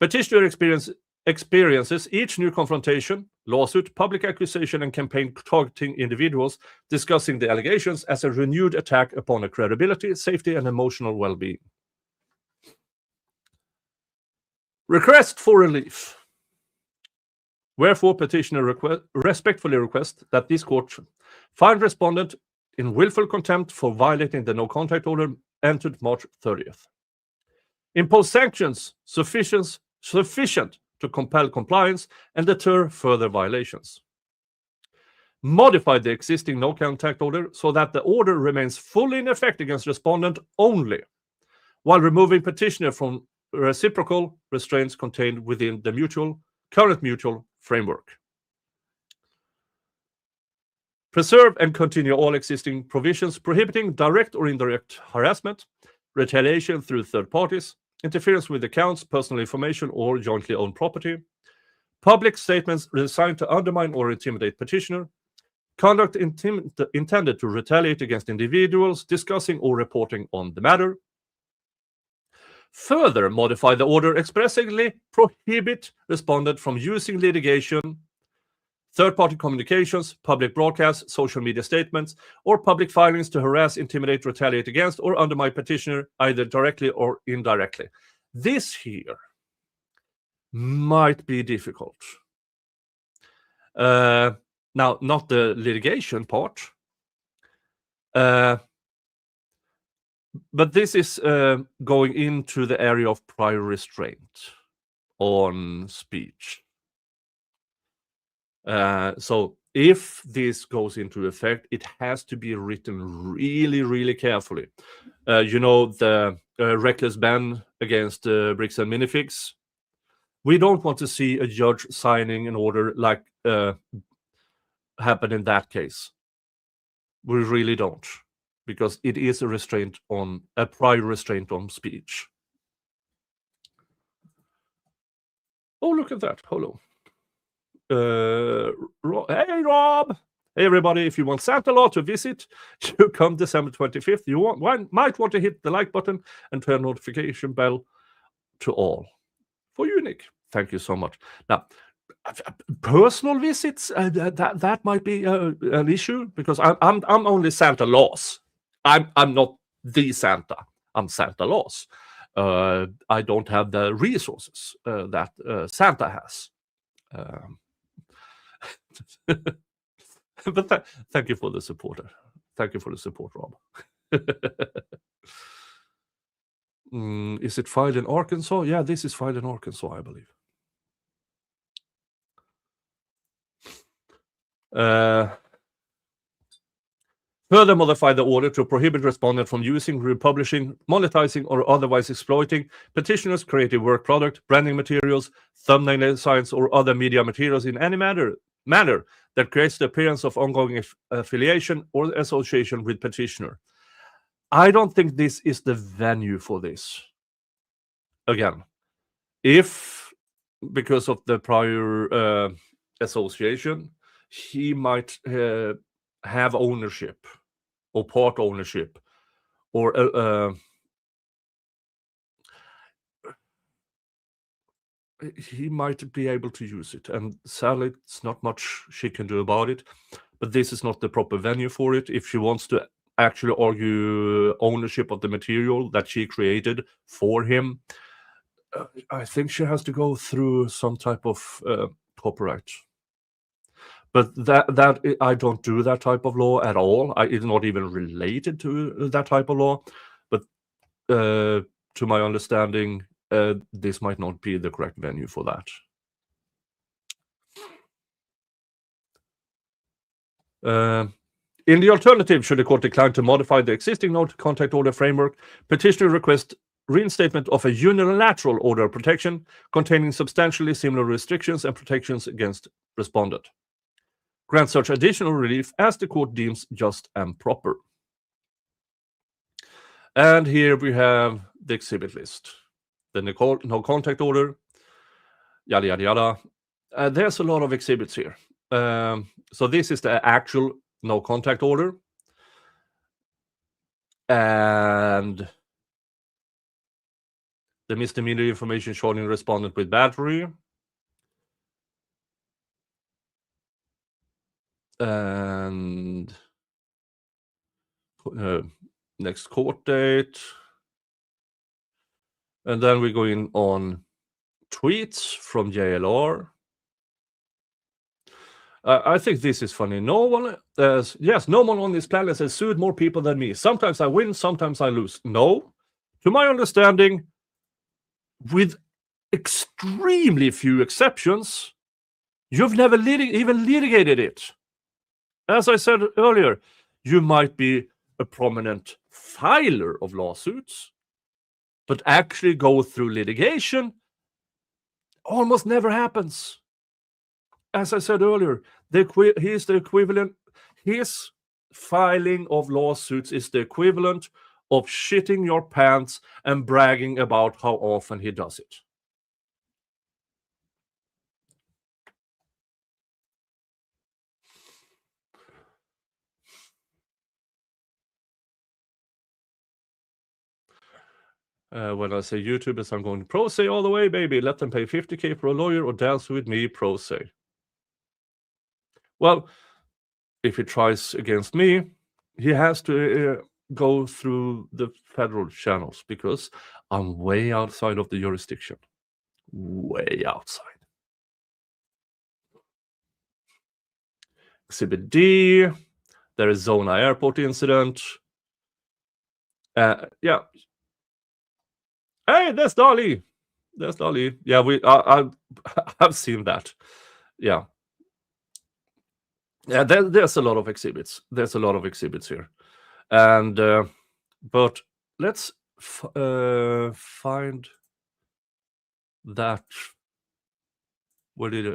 Petitioner experiences each new confrontation, lawsuit, public accusation, and campaign targeting individuals discussing the allegations as a renewed attack upon her credibility, safety, and emotional well-being. Request for relief. Wherefore, petitioner respectfully requests that this court find respondent in willful contempt for violating the no-contact order entered March 30th. Impose sanctions sufficient to compel compliance and deter further violations. Modify the existing no-contact order so that the order remains fully in effect against respondent only, while removing petitioner from reciprocal restraints contained within the current mutual framework. Preserve and continue all existing provisions prohibiting direct or indirect harassment, retaliation through third parties, interference with accounts, personal information, or jointly owned property, public statements designed to undermine or intimidate petitioner, conduct intended to retaliate against individuals discussing or reporting on the matter. Further, modify the order expressly prohibit respondent from using litigation, third-party communications, public broadcasts, social media statements, or public filings to harass, intimidate, retaliate against, or undermine petitioner either directly or indirectly. This here might be difficult. Now, not the litigation part, But this is going into the area of prior restraint on speech. So if this goes into effect, it has to be written really, really carefully. The reckless ban against bricks and minifigs. We don't want to see a judge signing an order like happened in that case. We really don't, because it is a prior restraint on speech. Oh, look at that. Hello. Hey, Rob. Hey, everybody. If you want Santa Law to visit, you come December 25th. You might want to hit the like button and turn notification bell to all. For you, Nick. Thank you so much. Now, personal visits, that might be an issue, because I'm only Santa Laws. I'm not the Santa. I'm Santa Laws. I don't have the resources that Santa has. But thank you for the support. Thank you for the support, Rob. Is it filed in Arkansas? Yeah, this is filed in Arkansas, I believe. Further modify the order to prohibit respondent from using, republishing, monetizing, or otherwise exploiting petitioners' creative work product, branding materials, thumbnail designs, or other media materials in any manner that creates the appearance of ongoing affiliation or association with petitioner. I don't think this is the venue for this. Again, if because of the prior association, he might have ownership or part ownership, or he might be able to use it, and sadly it's not much she can do about it. But this is not the proper venue for it. If she wants to actually argue ownership of the material that she created for him, I think she has to go through some type of copyright. But that I don't do that type of law at all. It's not even related to that type of law. But to my understanding, this might not be the correct venue for that. In the alternative, should the court decline to modify the existing no contact order framework, petitioner requests reinstatement of a unilateral order of protection containing substantially similar restrictions and protections against respondent. Grant such additional relief as the court deems just and proper. And here we have the exhibit list. The no contact order, yada, yada, yada. There's a lot of exhibits here. So this is the actual no contact order. And the misdemeanor information charging respondent with battery. And next court date. And then we go in on tweets from JLR. I think this is funny. No one on this planet has sued more people than me. Sometimes I win, sometimes I lose. No. To my understanding, with extremely few exceptions, you've never even litigated it. As I said earlier, you might be a prominent filer of lawsuits, but actually go through litigation almost never happens. As I said earlier, he's the equivalent. His filing of lawsuits is the equivalent of shitting your pants and bragging about how often he does it. When I say YouTubers, I'm going pro se all the way, baby. Let them pay 50K for a lawyer or dance with me, pro se. Well, if he tries against me, he has to go through the federal channels, because I'm way outside of the jurisdiction. Way outside. Exhibit D, there is Zona Airport incident. Yeah. Hey, there's Dolly. There's Dolly. Yeah, I've seen that. Yeah. Yeah, there's a lot of exhibits. There's a lot of exhibits here. And but let's find that. What did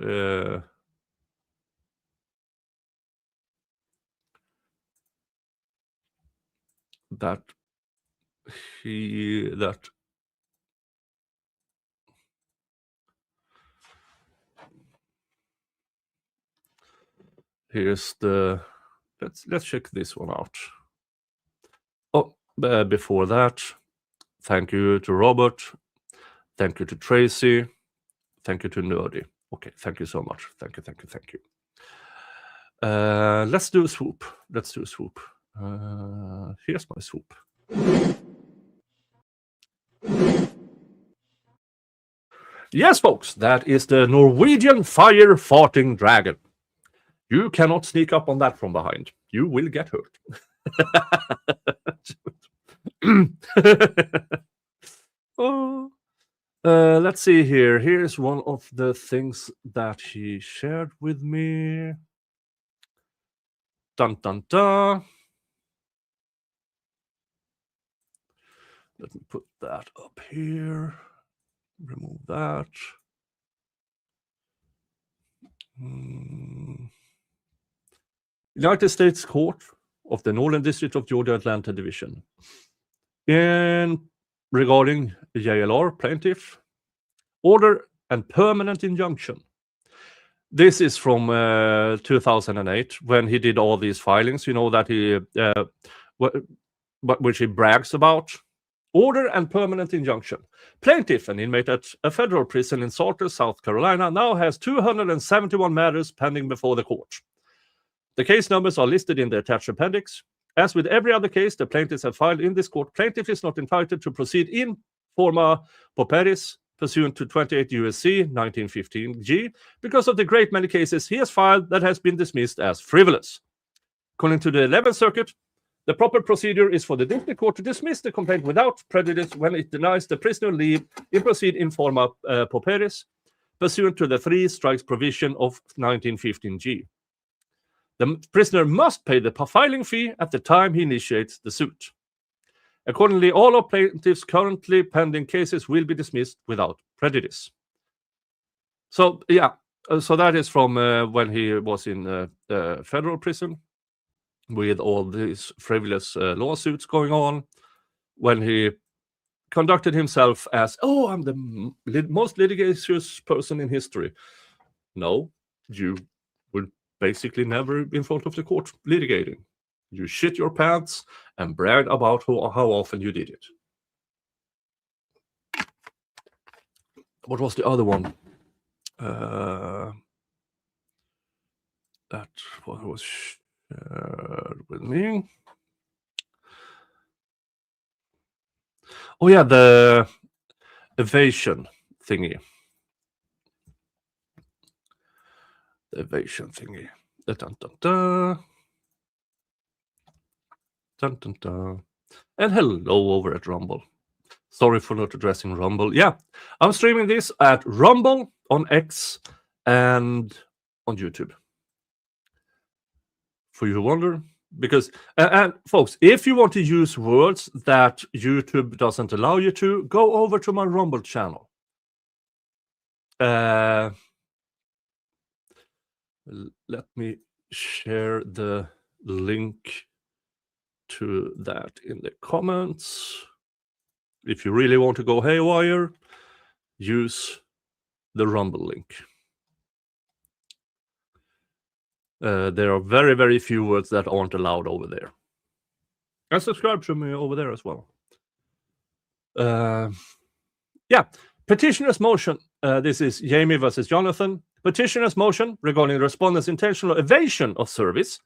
that here's the let's check this one out. Oh, before that, thank you to Robert, thank you to Tracy, thank you to Nerdy. Okay, thank you so much. Thank you. Let's do a swoop. Here's my swoop. Yes, folks, that is the Norwegian fire farting dragon. You cannot sneak up on that from behind. You will get hurt. Oh. Let's see here. Here's one of the things that he shared with me. Dun dun dun. Let me put that up here. Remove that. United States Court of the Northern District of Georgia Atlanta Division. Regarding JLR plaintiff, order and permanent injunction. This is from 2008 when he did all these filings, that he which he brags about. Order and permanent injunction. Plaintiff, an inmate at a federal prison in Salter, South Carolina, now has 271 matters pending before the court. The case numbers are listed in the attached appendix. As with every other case the plaintiffs have filed in this court, plaintiff is not entitled to proceed in forma pauperis pursuant to 28 U.S.C. 1915 G because of the great many cases he has filed that has been dismissed as frivolous. According to the 11th Circuit, the proper procedure is for the district court to dismiss the complaint without prejudice when it denies the prisoner leave to proceed in forma pauperis pursuant to the 3 strikes provision of 1915 G. The prisoner must pay the filing fee at the time he initiates the suit. Accordingly, all of plaintiffs' currently pending cases will be dismissed without prejudice. So, yeah, so that is from when he was in federal prison with all these frivolous lawsuits going on, when he conducted himself as, I'm the most litigious person in history. No, you would basically never in front of the court litigating. You shit your pants and brag about how often you did it. What was the other one? That was shared with me. Oh yeah, the evasion thingy. The evasion thingy. Dun, dun, dun. Dun, dun, dun. And hello over at Rumble. Sorry for not addressing Rumble. Yeah, I'm streaming this at Rumble, on X, and on YouTube. For you who wonder, because, and folks, if you want to use words that YouTube doesn't allow you to, go over to my Rumble channel. Let me share the link to that in the comments. If you really want to go haywire, use the Rumble link. There are very, very few words that aren't allowed over there. And subscribe to me over there as well. Yeah, petitioner's motion. This is Jamie versus Jonathan. Petitioner's motion regarding the respondent's intentional evasion of service,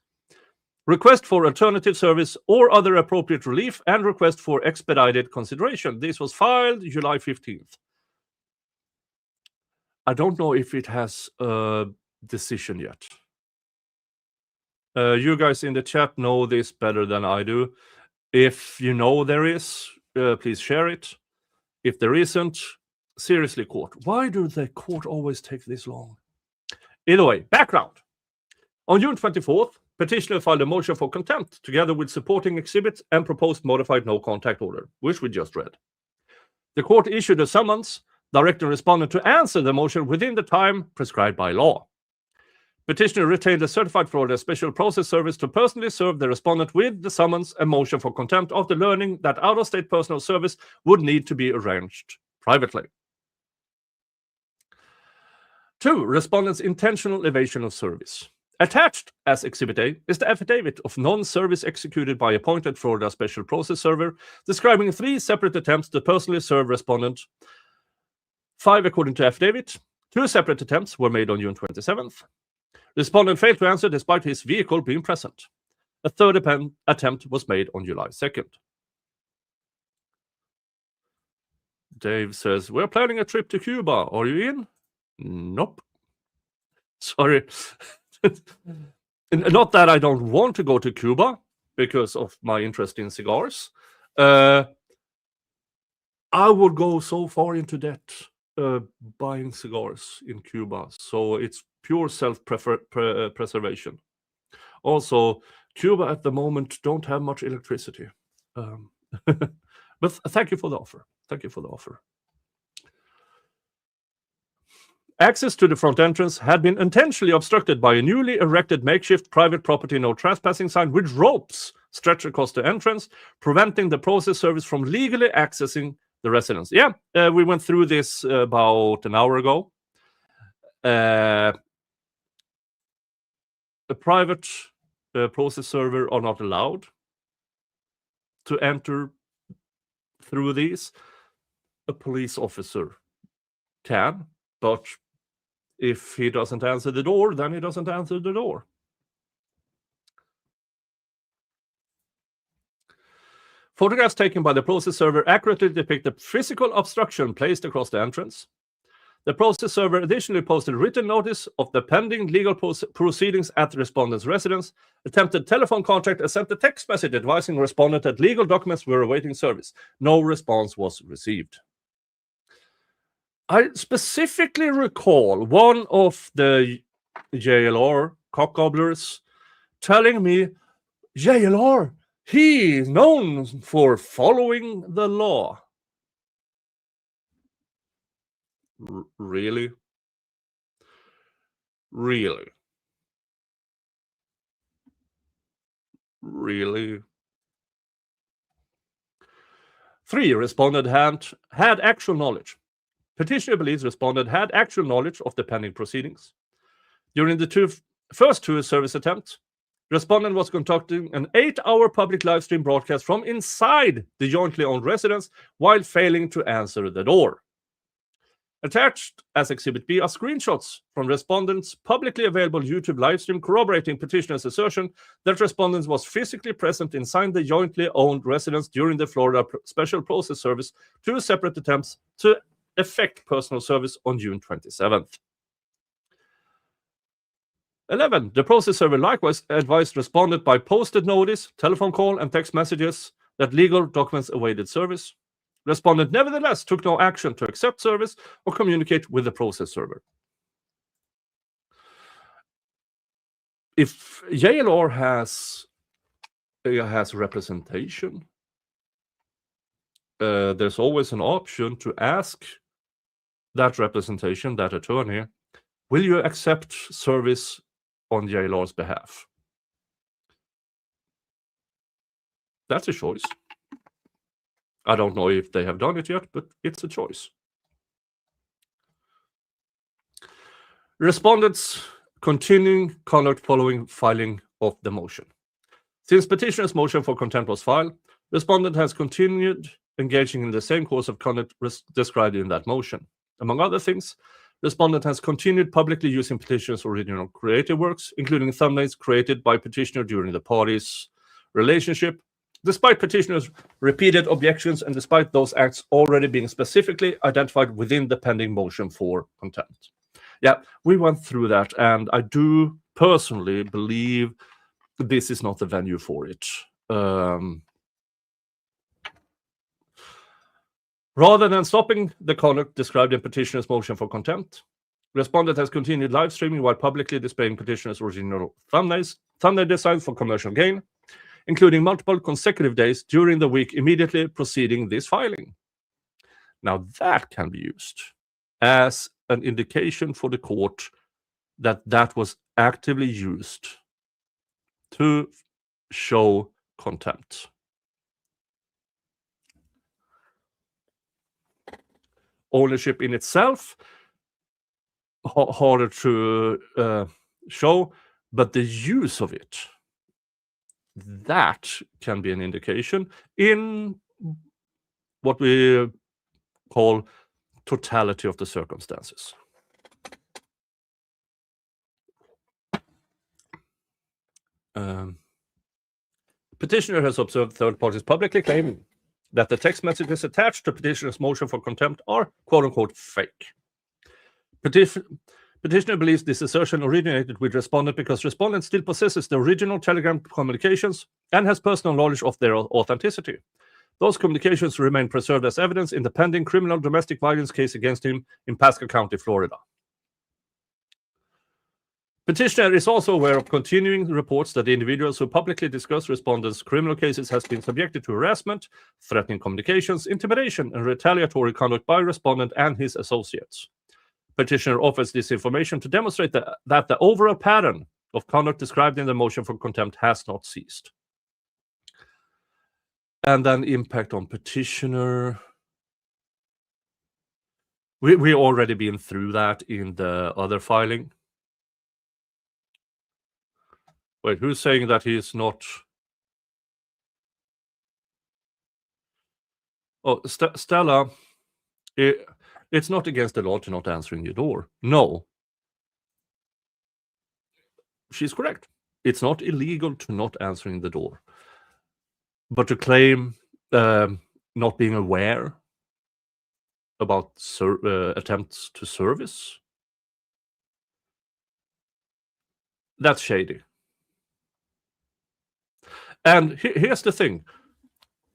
request for alternative service or other appropriate relief, and request for expedited consideration. This was filed July 15th. I don't know if it has a decision yet. You guys in the chat know this better than I do. If you know there is, please share it. If there isn't, seriously, court. Why do the court always take this long? Either way, background. On June 24th, petitioner filed a motion for contempt together with supporting exhibits and proposed modified no contact order, which we just read. The court issued a summons directing respondent to answer the motion within the time prescribed by law. Petitioner retained a certified Florida Special Process Service to personally serve the respondent with the summons and motion for contempt after learning that out-of-state personal service would need to be arranged privately. 2. Respondent's intentional evasion of service. Attached as Exhibit A is the affidavit of non-service executed by appointed Florida Special Process Server describing 3 separate attempts to personally serve respondent. 5 according to affidavit. 2 separate attempts were made on June 27th. Respondent failed to answer despite his vehicle being present. A 3rd attempt was made on July 2nd. Dave says, we're planning a trip to Cuba. Are you in? Nope. Sorry. Not that I don't want to go to Cuba because of my interest in cigars. I would go so far into debt buying cigars in Cuba. So it's pure self-preservation. Also, Cuba at the moment don't have much electricity. But thank you for the offer. Thank you for the offer. Access to the front entrance had been intentionally obstructed by a newly erected makeshift private property no trespassing sign with ropes stretched across the entrance, preventing the process service from legally accessing the residence. Yeah, we went through this about an hour ago. A private process server are not allowed to enter through these. A police officer can, but if he doesn't answer the door, then he doesn't answer the door. Photographs taken by the process server accurately depict the physical obstruction placed across the entrance. The process server additionally posted written notice of the pending legal proceedings at the respondent's residence, attempted telephone contact, and sent a text message advising the respondent that legal documents were awaiting service. No response was received. I specifically recall one of the JLR cockgobblers telling me, JLR, he is known for following the law. Really? Really? Really? 3. Respondent had actual knowledge. Petitioner believes respondent had actual knowledge of the pending proceedings. During the first two service attempts, respondent was conducting an 8-hour public live stream broadcast from inside the jointly owned residence while failing to answer the door. Attached as Exhibit B are screenshots from respondent's publicly available YouTube livestream corroborating petitioner's assertion that respondent was physically present inside the jointly owned residence during the Florida Special Process Service 2 separate attempts to effect personal service on June 27th. 11. The process server likewise advised respondent by posted notice, telephone call, and text messages that legal documents awaited service. Respondent nevertheless took no action to accept service or communicate with the process server. If JLR has representation, there's always an option to ask that representation, that attorney, will you accept service on JLR's behalf? That's a choice. I don't know if they have done it yet, but it's a choice. Respondents continuing conduct following filing of the motion. Since petitioner's motion for contempt was filed, respondent has continued engaging in the same course of conduct described in that motion. Among other things, respondent has continued publicly using petitioner's original creative works, including thumbnails created by petitioner during the parties' relationship, despite petitioner's repeated objections and despite those acts already being specifically identified within the pending motion for contempt. Yeah, we went through that, and I do personally believe this is not the venue for it. Rather than stopping the conduct described in petitioner's motion for contempt, respondent has continued live streaming while publicly displaying petitioner's original thumbnail design for commercial gain, including multiple consecutive days during the week immediately preceding this filing. Now that can be used as an indication for the court that that was actively used to show contempt. Ownership in itself, harder to show, but the use of it, that can be an indication in what we call totality of the circumstances. Petitioner has observed third parties publicly claiming that the text messages attached to petitioner's motion for contempt are quote-unquote fake. Petitioner believes this assertion originated with respondent because respondent still possesses the original Telegram communications and has personal knowledge of their authenticity. Those communications remain preserved as evidence in the pending criminal domestic violence case against him in Pasco County, Florida. Petitioner is also aware of continuing reports that the individuals who publicly discuss respondents' criminal cases has been subjected to harassment, threatening communications, intimidation, and retaliatory conduct by respondent and his associates. Petitioner offers this information to demonstrate that the overall pattern of conduct described in the motion for contempt has not ceased. And then impact on petitioner. We already been through that in the other filing. Wait, who's saying that he is not? Oh, Stella, it's not against the law to not answering your door. No. She's correct. It's not illegal to not answering the door. But to claim not being aware about attempts to service, that's shady. And here's the thing.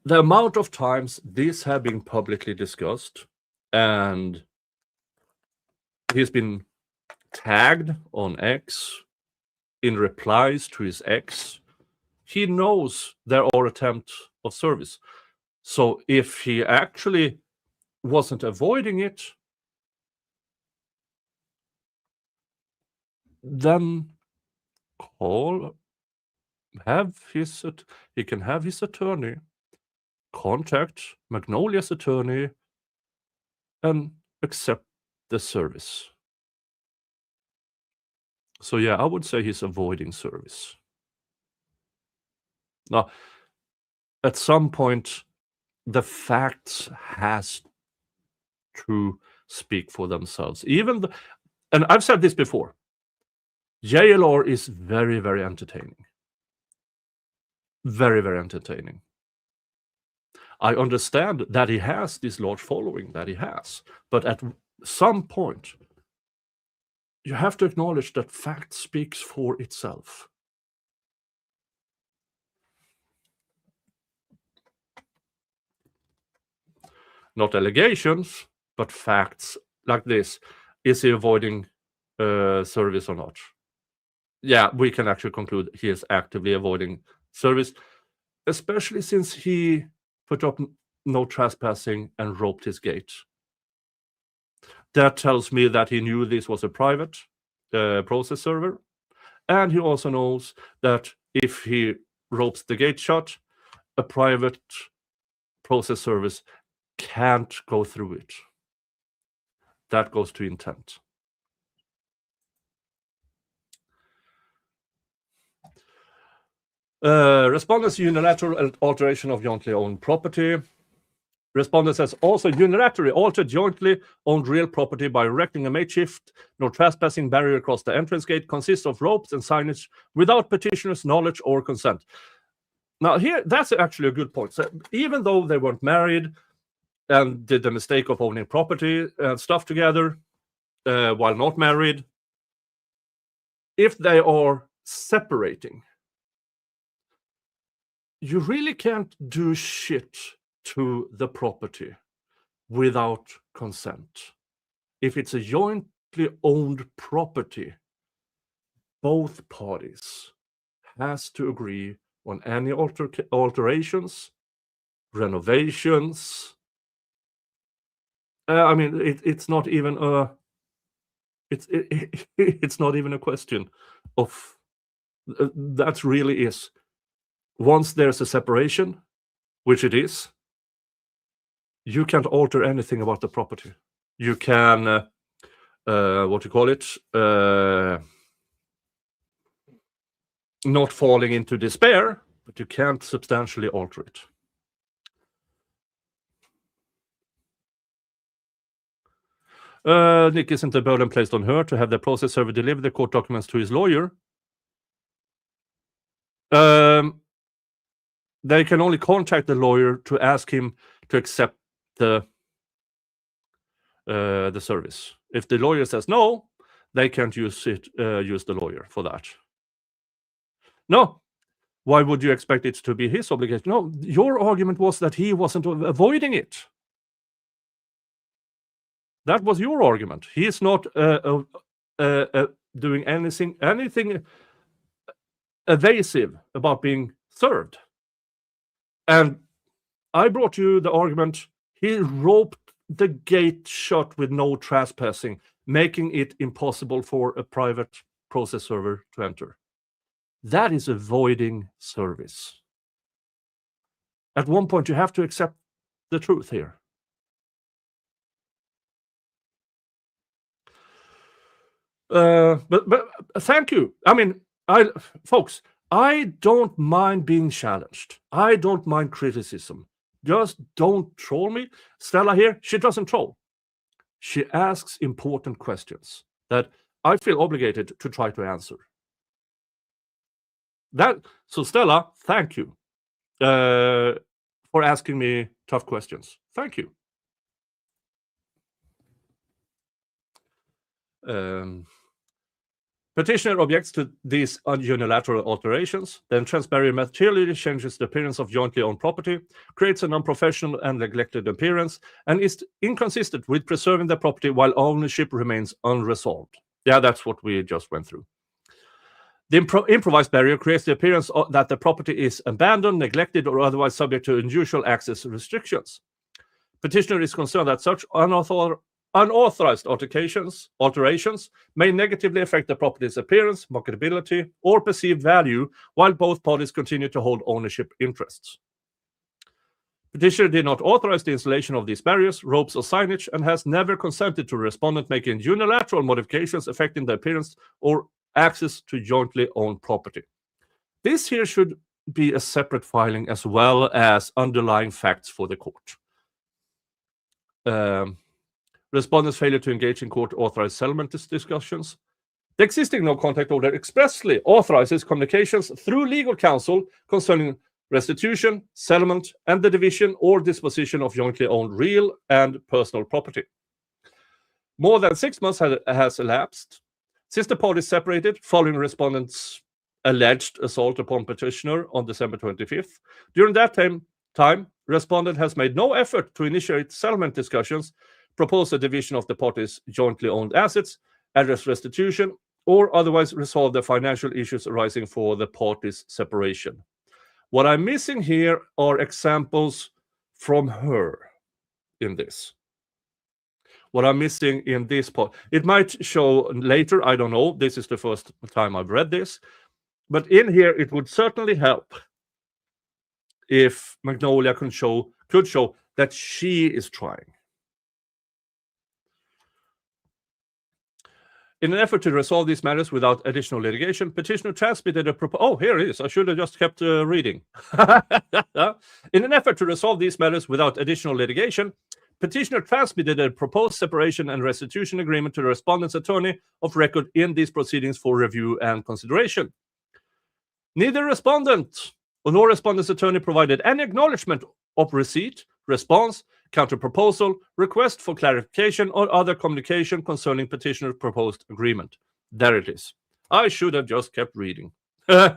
The amount of times this have been publicly discussed and he's been tagged on X in replies to his ex, he knows there are attempts of service. So if he actually wasn't avoiding it, then he can have his attorney contact Magnolia's attorney and accept the service. So yeah, I would say he's avoiding service. Now, at some point, the facts has to speak for themselves. And I've said this before, JLR is very, very entertaining. Very, very entertaining. I understand that he has this large following that he has, but at some point, you have to acknowledge that fact speaks for itself. Not allegations, but facts like this. Is he avoiding service or not? Yeah, we can actually conclude he is actively avoiding service, especially since he put up no trespassing and roped his gate. That tells me that he knew this was a private process server, and he also knows that if he ropes the gate shut, a private process service can't go through it. That goes to intent. Respondent's unilateral alteration of jointly owned property. Respondent has also unilaterally altered jointly owned real property by erecting a makeshift no trespassing barrier across the entrance gate, consists of ropes and signage without petitioner's knowledge or consent. Now here, that's actually a good point. So even though they weren't married and did the mistake of owning property and stuff together while not married, if they are separating, you really can't do shit to the property without consent. If it's a jointly owned property, both parties has to agree on any alterations, renovations. I mean, it's not even a it's not even a question of that really is. Once there's a separation, which it is, you can't alter anything about the property. You can what you call it, not falling into despair, but you can't substantially alter it. Nick, isn't a burden placed on her to have the process server deliver the court documents to his lawyer? They can only contact the lawyer to ask him to accept the service. If the lawyer says no, they can't use the lawyer for that. No. Why would you expect it to be his obligation? No, your argument was that he wasn't avoiding it. That was your argument. He is not doing anything evasive about being served. And I brought you the argument, he roped the gate shut with no trespassing, making it impossible for a private process server to enter. That is avoiding service. At one point, you have to accept the truth here. But thank you. I mean, folks, I don't mind being challenged. I don't mind criticism. Just don't troll me. Stella here, she doesn't troll. She asks important questions that I feel obligated to try to answer. So Stella, thank you for asking me tough questions. Thank you. Petitioner objects to these unilateral alterations. Then transbarrier materially changes the appearance of jointly owned property, creates an unprofessional and neglected appearance, and is inconsistent with preserving the property while ownership remains unresolved. Yeah, that's what we just went through. The improvised barrier creates the appearance that the property is abandoned, neglected, or otherwise subject to unusual access restrictions. Petitioner is concerned that such unauthorized alterations may negatively affect the property's appearance, marketability, or perceived value, while both parties continue to hold ownership interests. Petitioner did not authorize the installation of these barriers, ropes, or signage, and has never consented to respondent making unilateral modifications affecting the appearance or access to jointly owned property. This here should be a separate filing as well as underlying facts for the court. Respondent's failure to engage in court-authorized settlement discussions. The existing no-contact order expressly authorizes communications through legal counsel concerning restitution, settlement, and the division or disposition of jointly owned real and personal property. More than 6 months has elapsed since the parties separated following respondent's alleged assault upon petitioner on December 25th. During that time, respondent has made no effort to initiate settlement discussions, propose a division of the parties' jointly owned assets, address restitution, or otherwise resolve the financial issues arising for the parties' separation. What I'm missing here are examples from her in this. What I'm missing in this part, it might show later, I don't know. This is the first time I've read this. But in here, it would certainly help if Magnolia could show that she is trying. In an effort to resolve these matters without additional litigation, petitioner transmitted a proposal. Oh, here it is. I should have just kept reading. In an effort to resolve these matters without additional litigation, petitioner transmitted a proposed separation and restitution agreement to the respondent's attorney of record in these proceedings for review and consideration. Neither respondent nor respondent's attorney provided any acknowledgement of receipt, response, counter-proposal, request for clarification, or other communication concerning petitioner's proposed agreement. There it is. I should have just kept reading. As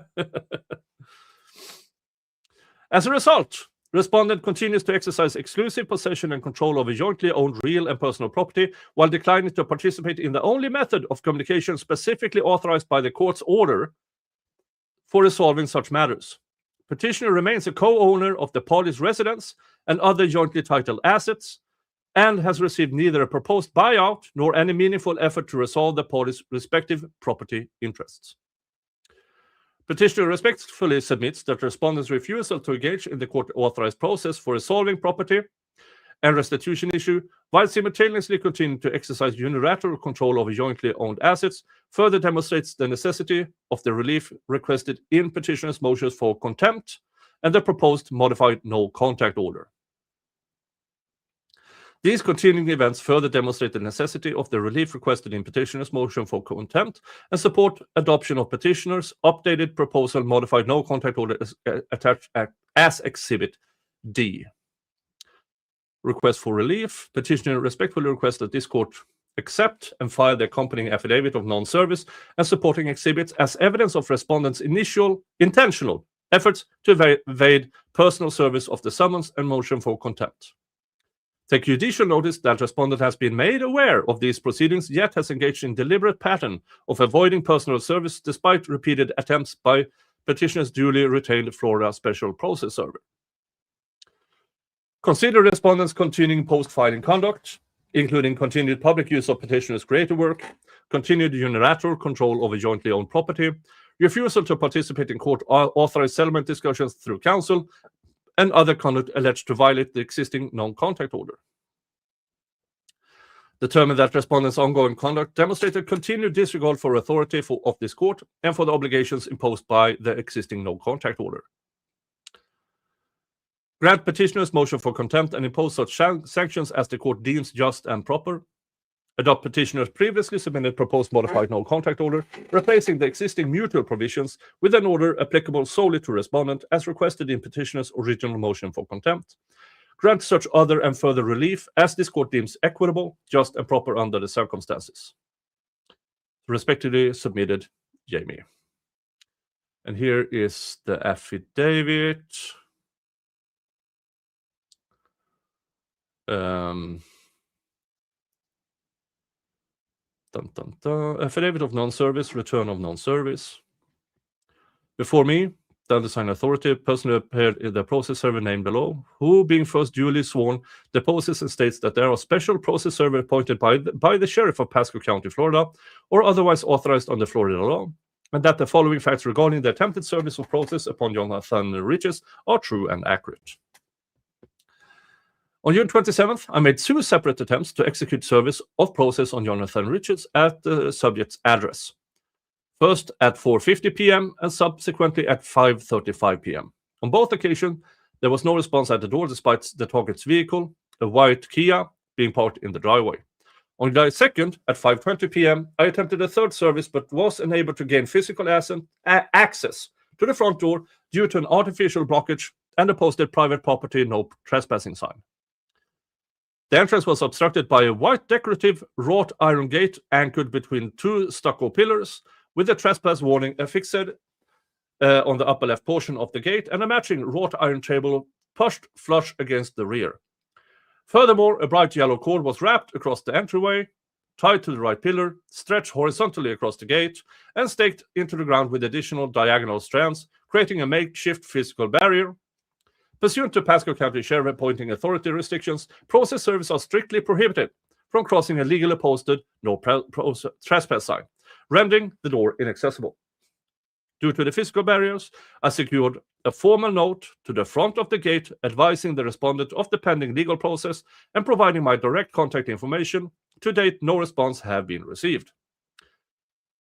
a result, Respondent continues to exercise exclusive possession and control over jointly owned real and personal property while declining to participate in the only method of communication specifically authorized by the court's order for resolving such matters. Petitioner remains a co-owner of the party's residence and other jointly titled assets and has received neither a proposed buyout nor any meaningful effort to resolve the parties' respective property interests. Petitioner respectfully submits that respondent's refusal to engage in the court-authorized process for resolving property and restitution issue, while simultaneously continuing to exercise unilateral control over jointly owned assets, further demonstrates the necessity of the relief requested in petitioner's motions for contempt and the proposed modified no-contact order. These continuing events further demonstrate the necessity of the relief requested in petitioner's motion for contempt and support adoption of petitioner's updated proposal modified no-contact order attached as Exhibit D. Request for relief. Petitioner respectfully requests that this court accept and file the accompanying affidavit of non-service and supporting exhibits as evidence of respondent's intentional efforts to evade personal service of the summons and motion for contempt. Take judicial notice that respondent has been made aware of these proceedings, yet has engaged in deliberate pattern of avoiding personal service despite repeated attempts by petitioner's duly retained Florida Special Process Server. Consider respondent's continuing post-filing conduct, including continued public use of petitioner's creative work, continued unilateral control over jointly owned property, refusal to participate in court-authorized settlement discussions through counsel, and other conduct alleged to violate the existing non-contact order. Determined that respondent's ongoing conduct demonstrated continued disregard for authority of this court and for the obligations imposed by the existing no-contact order. Grant petitioner's motion for contempt and impose such sanctions as the court deems just and proper. Adopt petitioner's previously submitted proposed modified no-contact order, replacing the existing mutual provisions with an order applicable solely to respondent as requested in petitioner's original motion for contempt. Grant such other and further relief as this court deems equitable, just, and proper under the circumstances. Respectively submitted, Jamie. And here is the affidavit. Affidavit of non-service, return of non-service. Before me, the undersigned authority personally appeared in the process server named below, who, being first duly sworn, deposes and states that there are special process server appointed by the sheriff of Pasco County, Florida, or otherwise authorized under Florida law, and that the following facts regarding the attempted service of process upon Jonathan Riches are true and accurate. On June 27th, I made 2 separate attempts to execute service of process on Jonathan Riches at the subject's address. First at 4:50 p.m. and subsequently at 5:35 p.m. On both occasions, there was no response at the door despite the target's vehicle, a white Kia, being parked in the driveway. On July 2nd at 5:20 p.m., I attempted a third service but was unable to gain physical access to the front door due to an artificial blockage and a posted private property no trespassing sign. The entrance was obstructed by a white decorative wrought iron gate anchored between 2 stucco pillars, with a trespass warning affixed on the upper left portion of the gate and a matching wrought iron table pushed flush against the rear. Furthermore, a bright yellow cord was wrapped across the entryway, tied to the right pillar, stretched horizontally across the gate, and staked into the ground with additional diagonal strands, creating a makeshift physical barrier. Pursuant to Pasco County Sheriff appointing authority restrictions, process servers are strictly prohibited from crossing a legally posted no trespass sign, rendering the door inaccessible. Due to the physical barriers, I secured a formal note to the front of the gate advising the respondent of the pending legal process and providing my direct contact information. To date, no response have been received.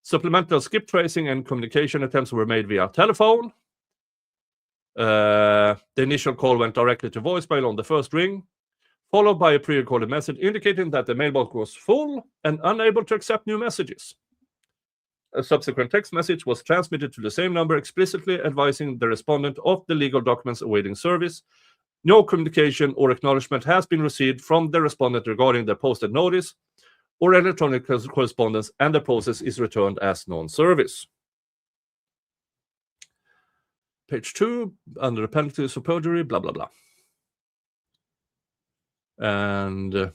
Supplemental skip tracing and communication attempts were made via telephone. The initial call went directly to voicemail on the first ring, followed by a pre-recorded message indicating that the mailbox was full and unable to accept new messages. A subsequent text message was transmitted to the same number explicitly advising the respondent of the legal documents awaiting service. No communication or acknowledgement has been received from the respondent regarding the posted notice or electronic correspondence, and the process is returned as non-service. Page 2, under the penalties of perjury, blah, blah, blah. And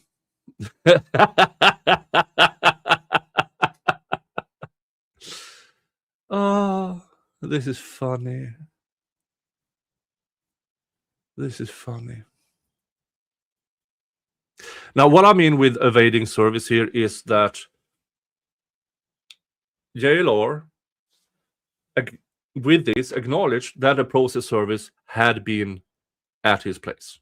oh, this is funny. This is funny. Now, what I mean with evading service here is that JLR, with this, acknowledged that a process service had been at his place.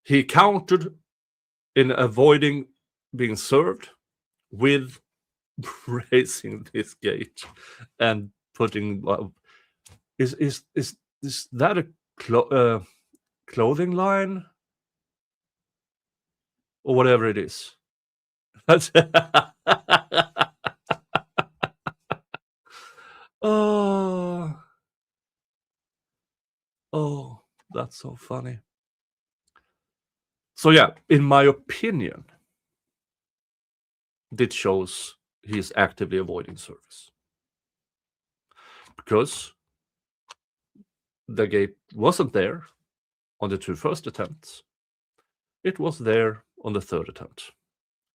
He countered in avoiding being served with raising this gate and putting. Is that a clothing line or whatever it is? That's oh, that's so funny. So yeah, in my opinion, this shows he's actively avoiding service because the gate wasn't there on the 2 first attempts. It was there on the 3rd attempt.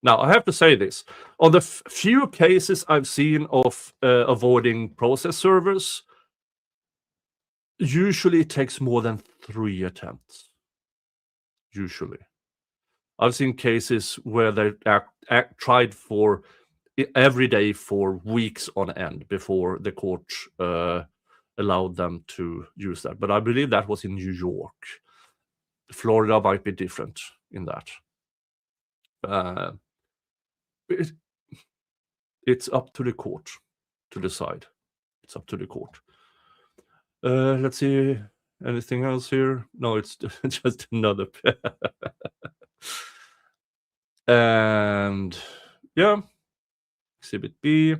Now, I have to say this. On the few cases I've seen of avoiding process servers, usually it takes more than 3 attempts. Usually. I've seen cases where they tried for every day for weeks on end before the court allowed them to use that. But I believe that was in New York. Florida might be different in that. It's up to the court to decide. It's up to the court. Let's see. Anything else here? No, it's just another. And yeah, Exhibit B,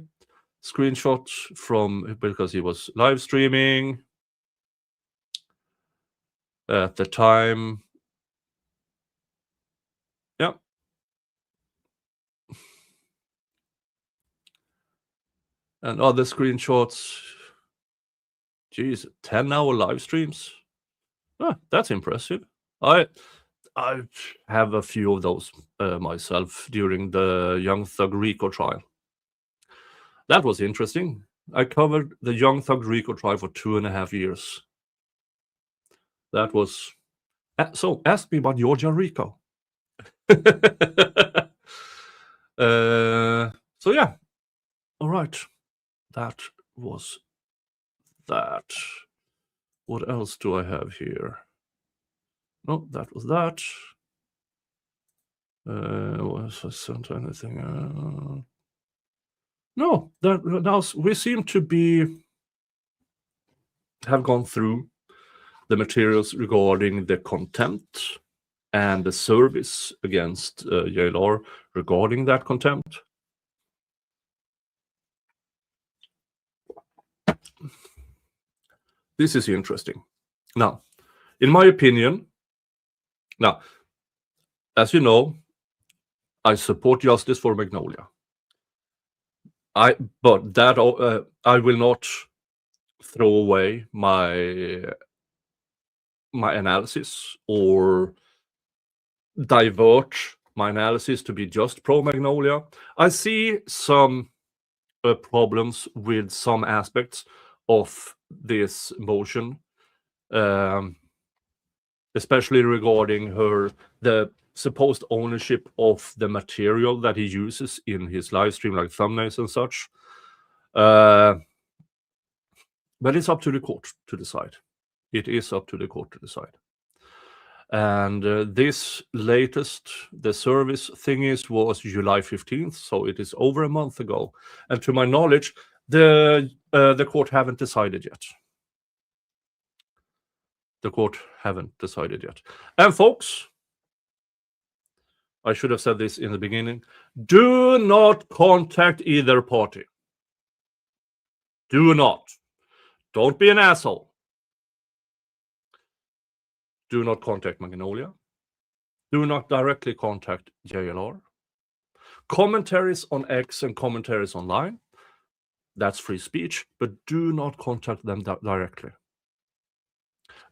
screenshot from because he was live streaming at the time. Yeah. And other screenshots. Geez, 10-hour live streams. That's impressive. I have a few of those myself during the Young Thug Rico trial. That was interesting. I covered the Young Thug Rico trial for 2.5 years. That was... So, ask me about Georgia Rico. So, yeah. All right. That was that. What else do I have here? No, that was that. Was I sent anything? No, that now we seem to have gone through the materials regarding the contempt and the service against JLR regarding that contempt. This is interesting. Now, in my opinion, as you know, I support justice for Magnolia. But that I will not throw away my analysis or divert my analysis to be just pro Magnolia. I see some problems with some aspects of this motion, especially regarding the supposed ownership of the material that he uses in his live stream, like thumbnails and such. But it's up to the court to decide. It is up to the court to decide. And this latest, the service thingies was July 15th, so it is over a month ago. And to my knowledge, the court haven't decided yet. The court haven't decided yet. And folks, I should have said this in the beginning. Do not contact either party. Do not. Don't be an asshole. Do not contact Magnolia. Do not directly contact JLR. Commentaries on X and commentaries online, that's free speech, but do not contact them directly.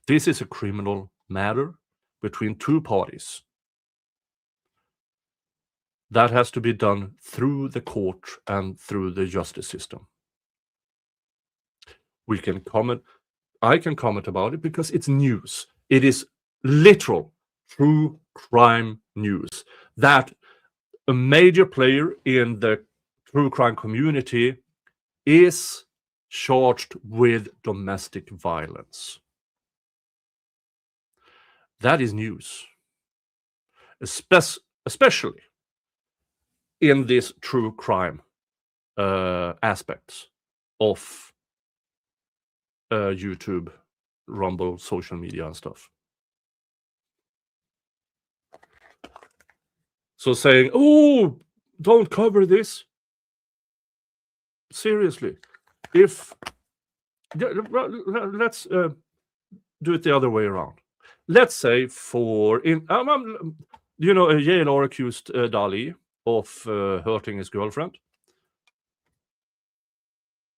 This is a criminal matter. between two parties. That has to be done through the court and through the justice system. We can comment. I can comment about it because it's news. It is literal true crime news that a major player in the true crime community is charged with domestic violence. That is news, especially in this true crime aspects of YouTube, Rumble, social media and stuff. So saying, oh, don't cover this. Seriously, if let's do it the other way around. Let's say a JLR accused Dali of hurting his girlfriend.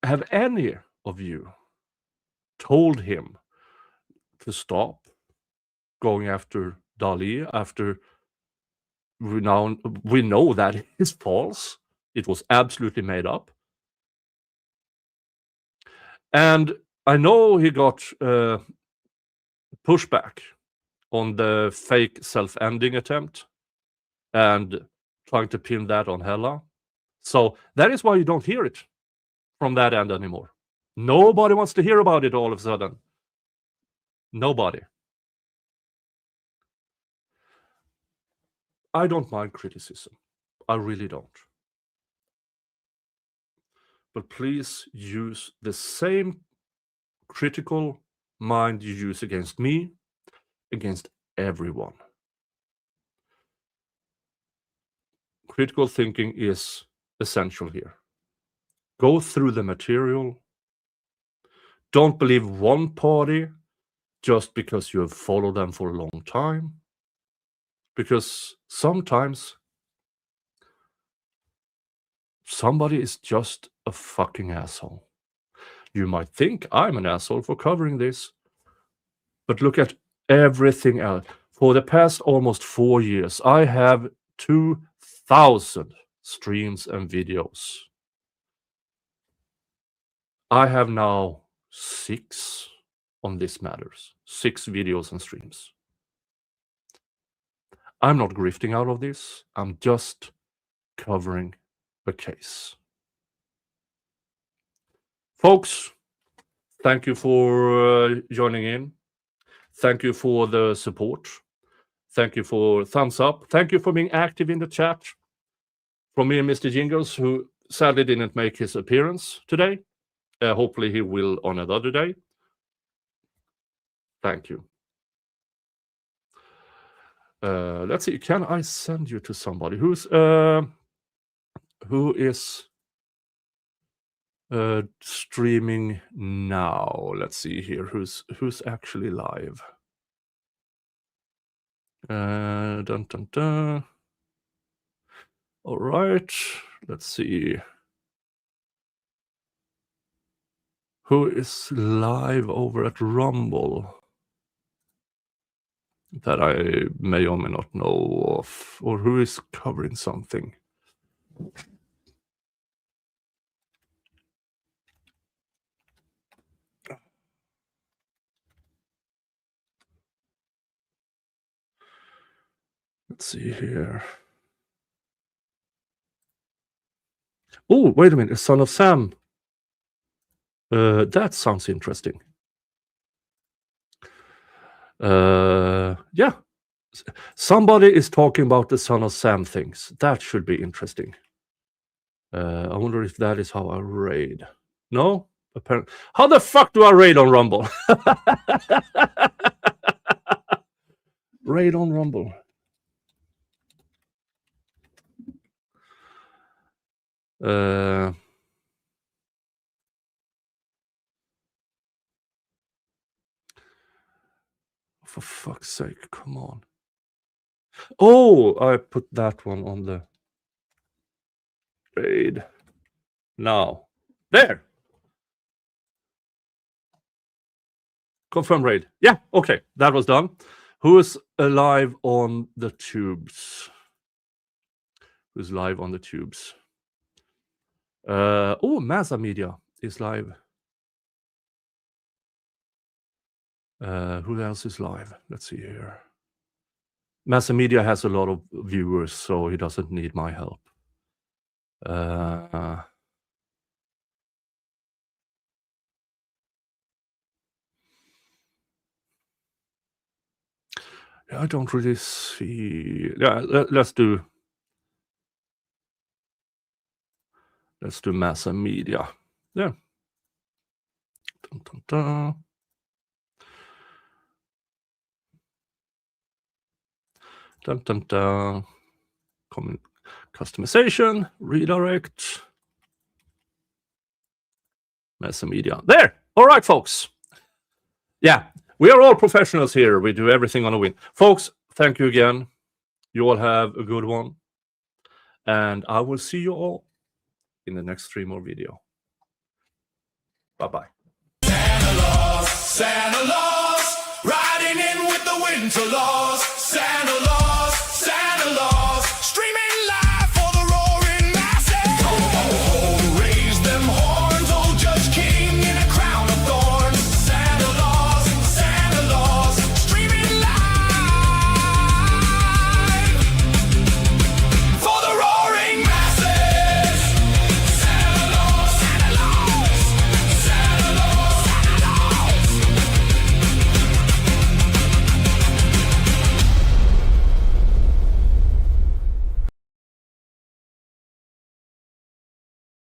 Have any of you told him to stop going after Dali after we know that it is false? It was absolutely made up. And I know he got pushback on the fake self-ending attempt and trying to pin that on Hella. So that is why you don't hear it from that end anymore. Nobody wants to hear about it all of a sudden. Nobody. I don't mind criticism. I really don't. But please use the same critical mind you use against me, against everyone. Critical thinking is essential here. Go through the material. Don't believe one party just because you have followed them for a long time. Because sometimes somebody is just a fucking asshole. You might think I'm an asshole for covering this, but look at everything else. For the past almost 4 years, I have 2,000 streams and videos. I have now 6 on this matters. 6 videos and streams. I'm not grifting out of this. I'm just covering a case. Folks, thank you for joining in. Thank you for the support. Thank you for thumbs up. Thank you for being active in the chat. From me and Mr. Jingles, who sadly didn't make his appearance today. Hopefully he will on another day. Thank you. Let's see. Can I send you to somebody who is streaming now? Let's see here. Who's actually live? Dun, dun, dun. All right. Let's see. Who is live over at Rumble that I may or may not know of, or who is covering something? Let's see here. Oh, wait a minute. Son of Sam. That sounds interesting. Yeah. Somebody is talking about the Son of Sam things. That should be interesting. I wonder if that is how I raid. No? Apparently. How the fuck do I raid on Rumble? Raid on Rumble. For fuck's sake, come on. Oh, I put that one on the raid. Now. There. Confirm raid. Yeah, okay. That was done. Who's live on the tubes? Who's live on the tubes? Oh, Massa Media is live. Who else is live? Let's see here. Massa Media has a lot of viewers, so he doesn't need my help. I don't really see. Yeah, let's do Massa Media. Yeah. Dun, dun, dun. Dun, dun, dun. Customization, redirect, Massa Media. There. All right, folks. Yeah, we are all professionals here. We do everything on a win. Folks, thank you again. You all have a good one. And I will see you all in the next stream or video. Bye-bye. Santa Claus, riding in with the winter laws. Santa Claus, Santa Claus.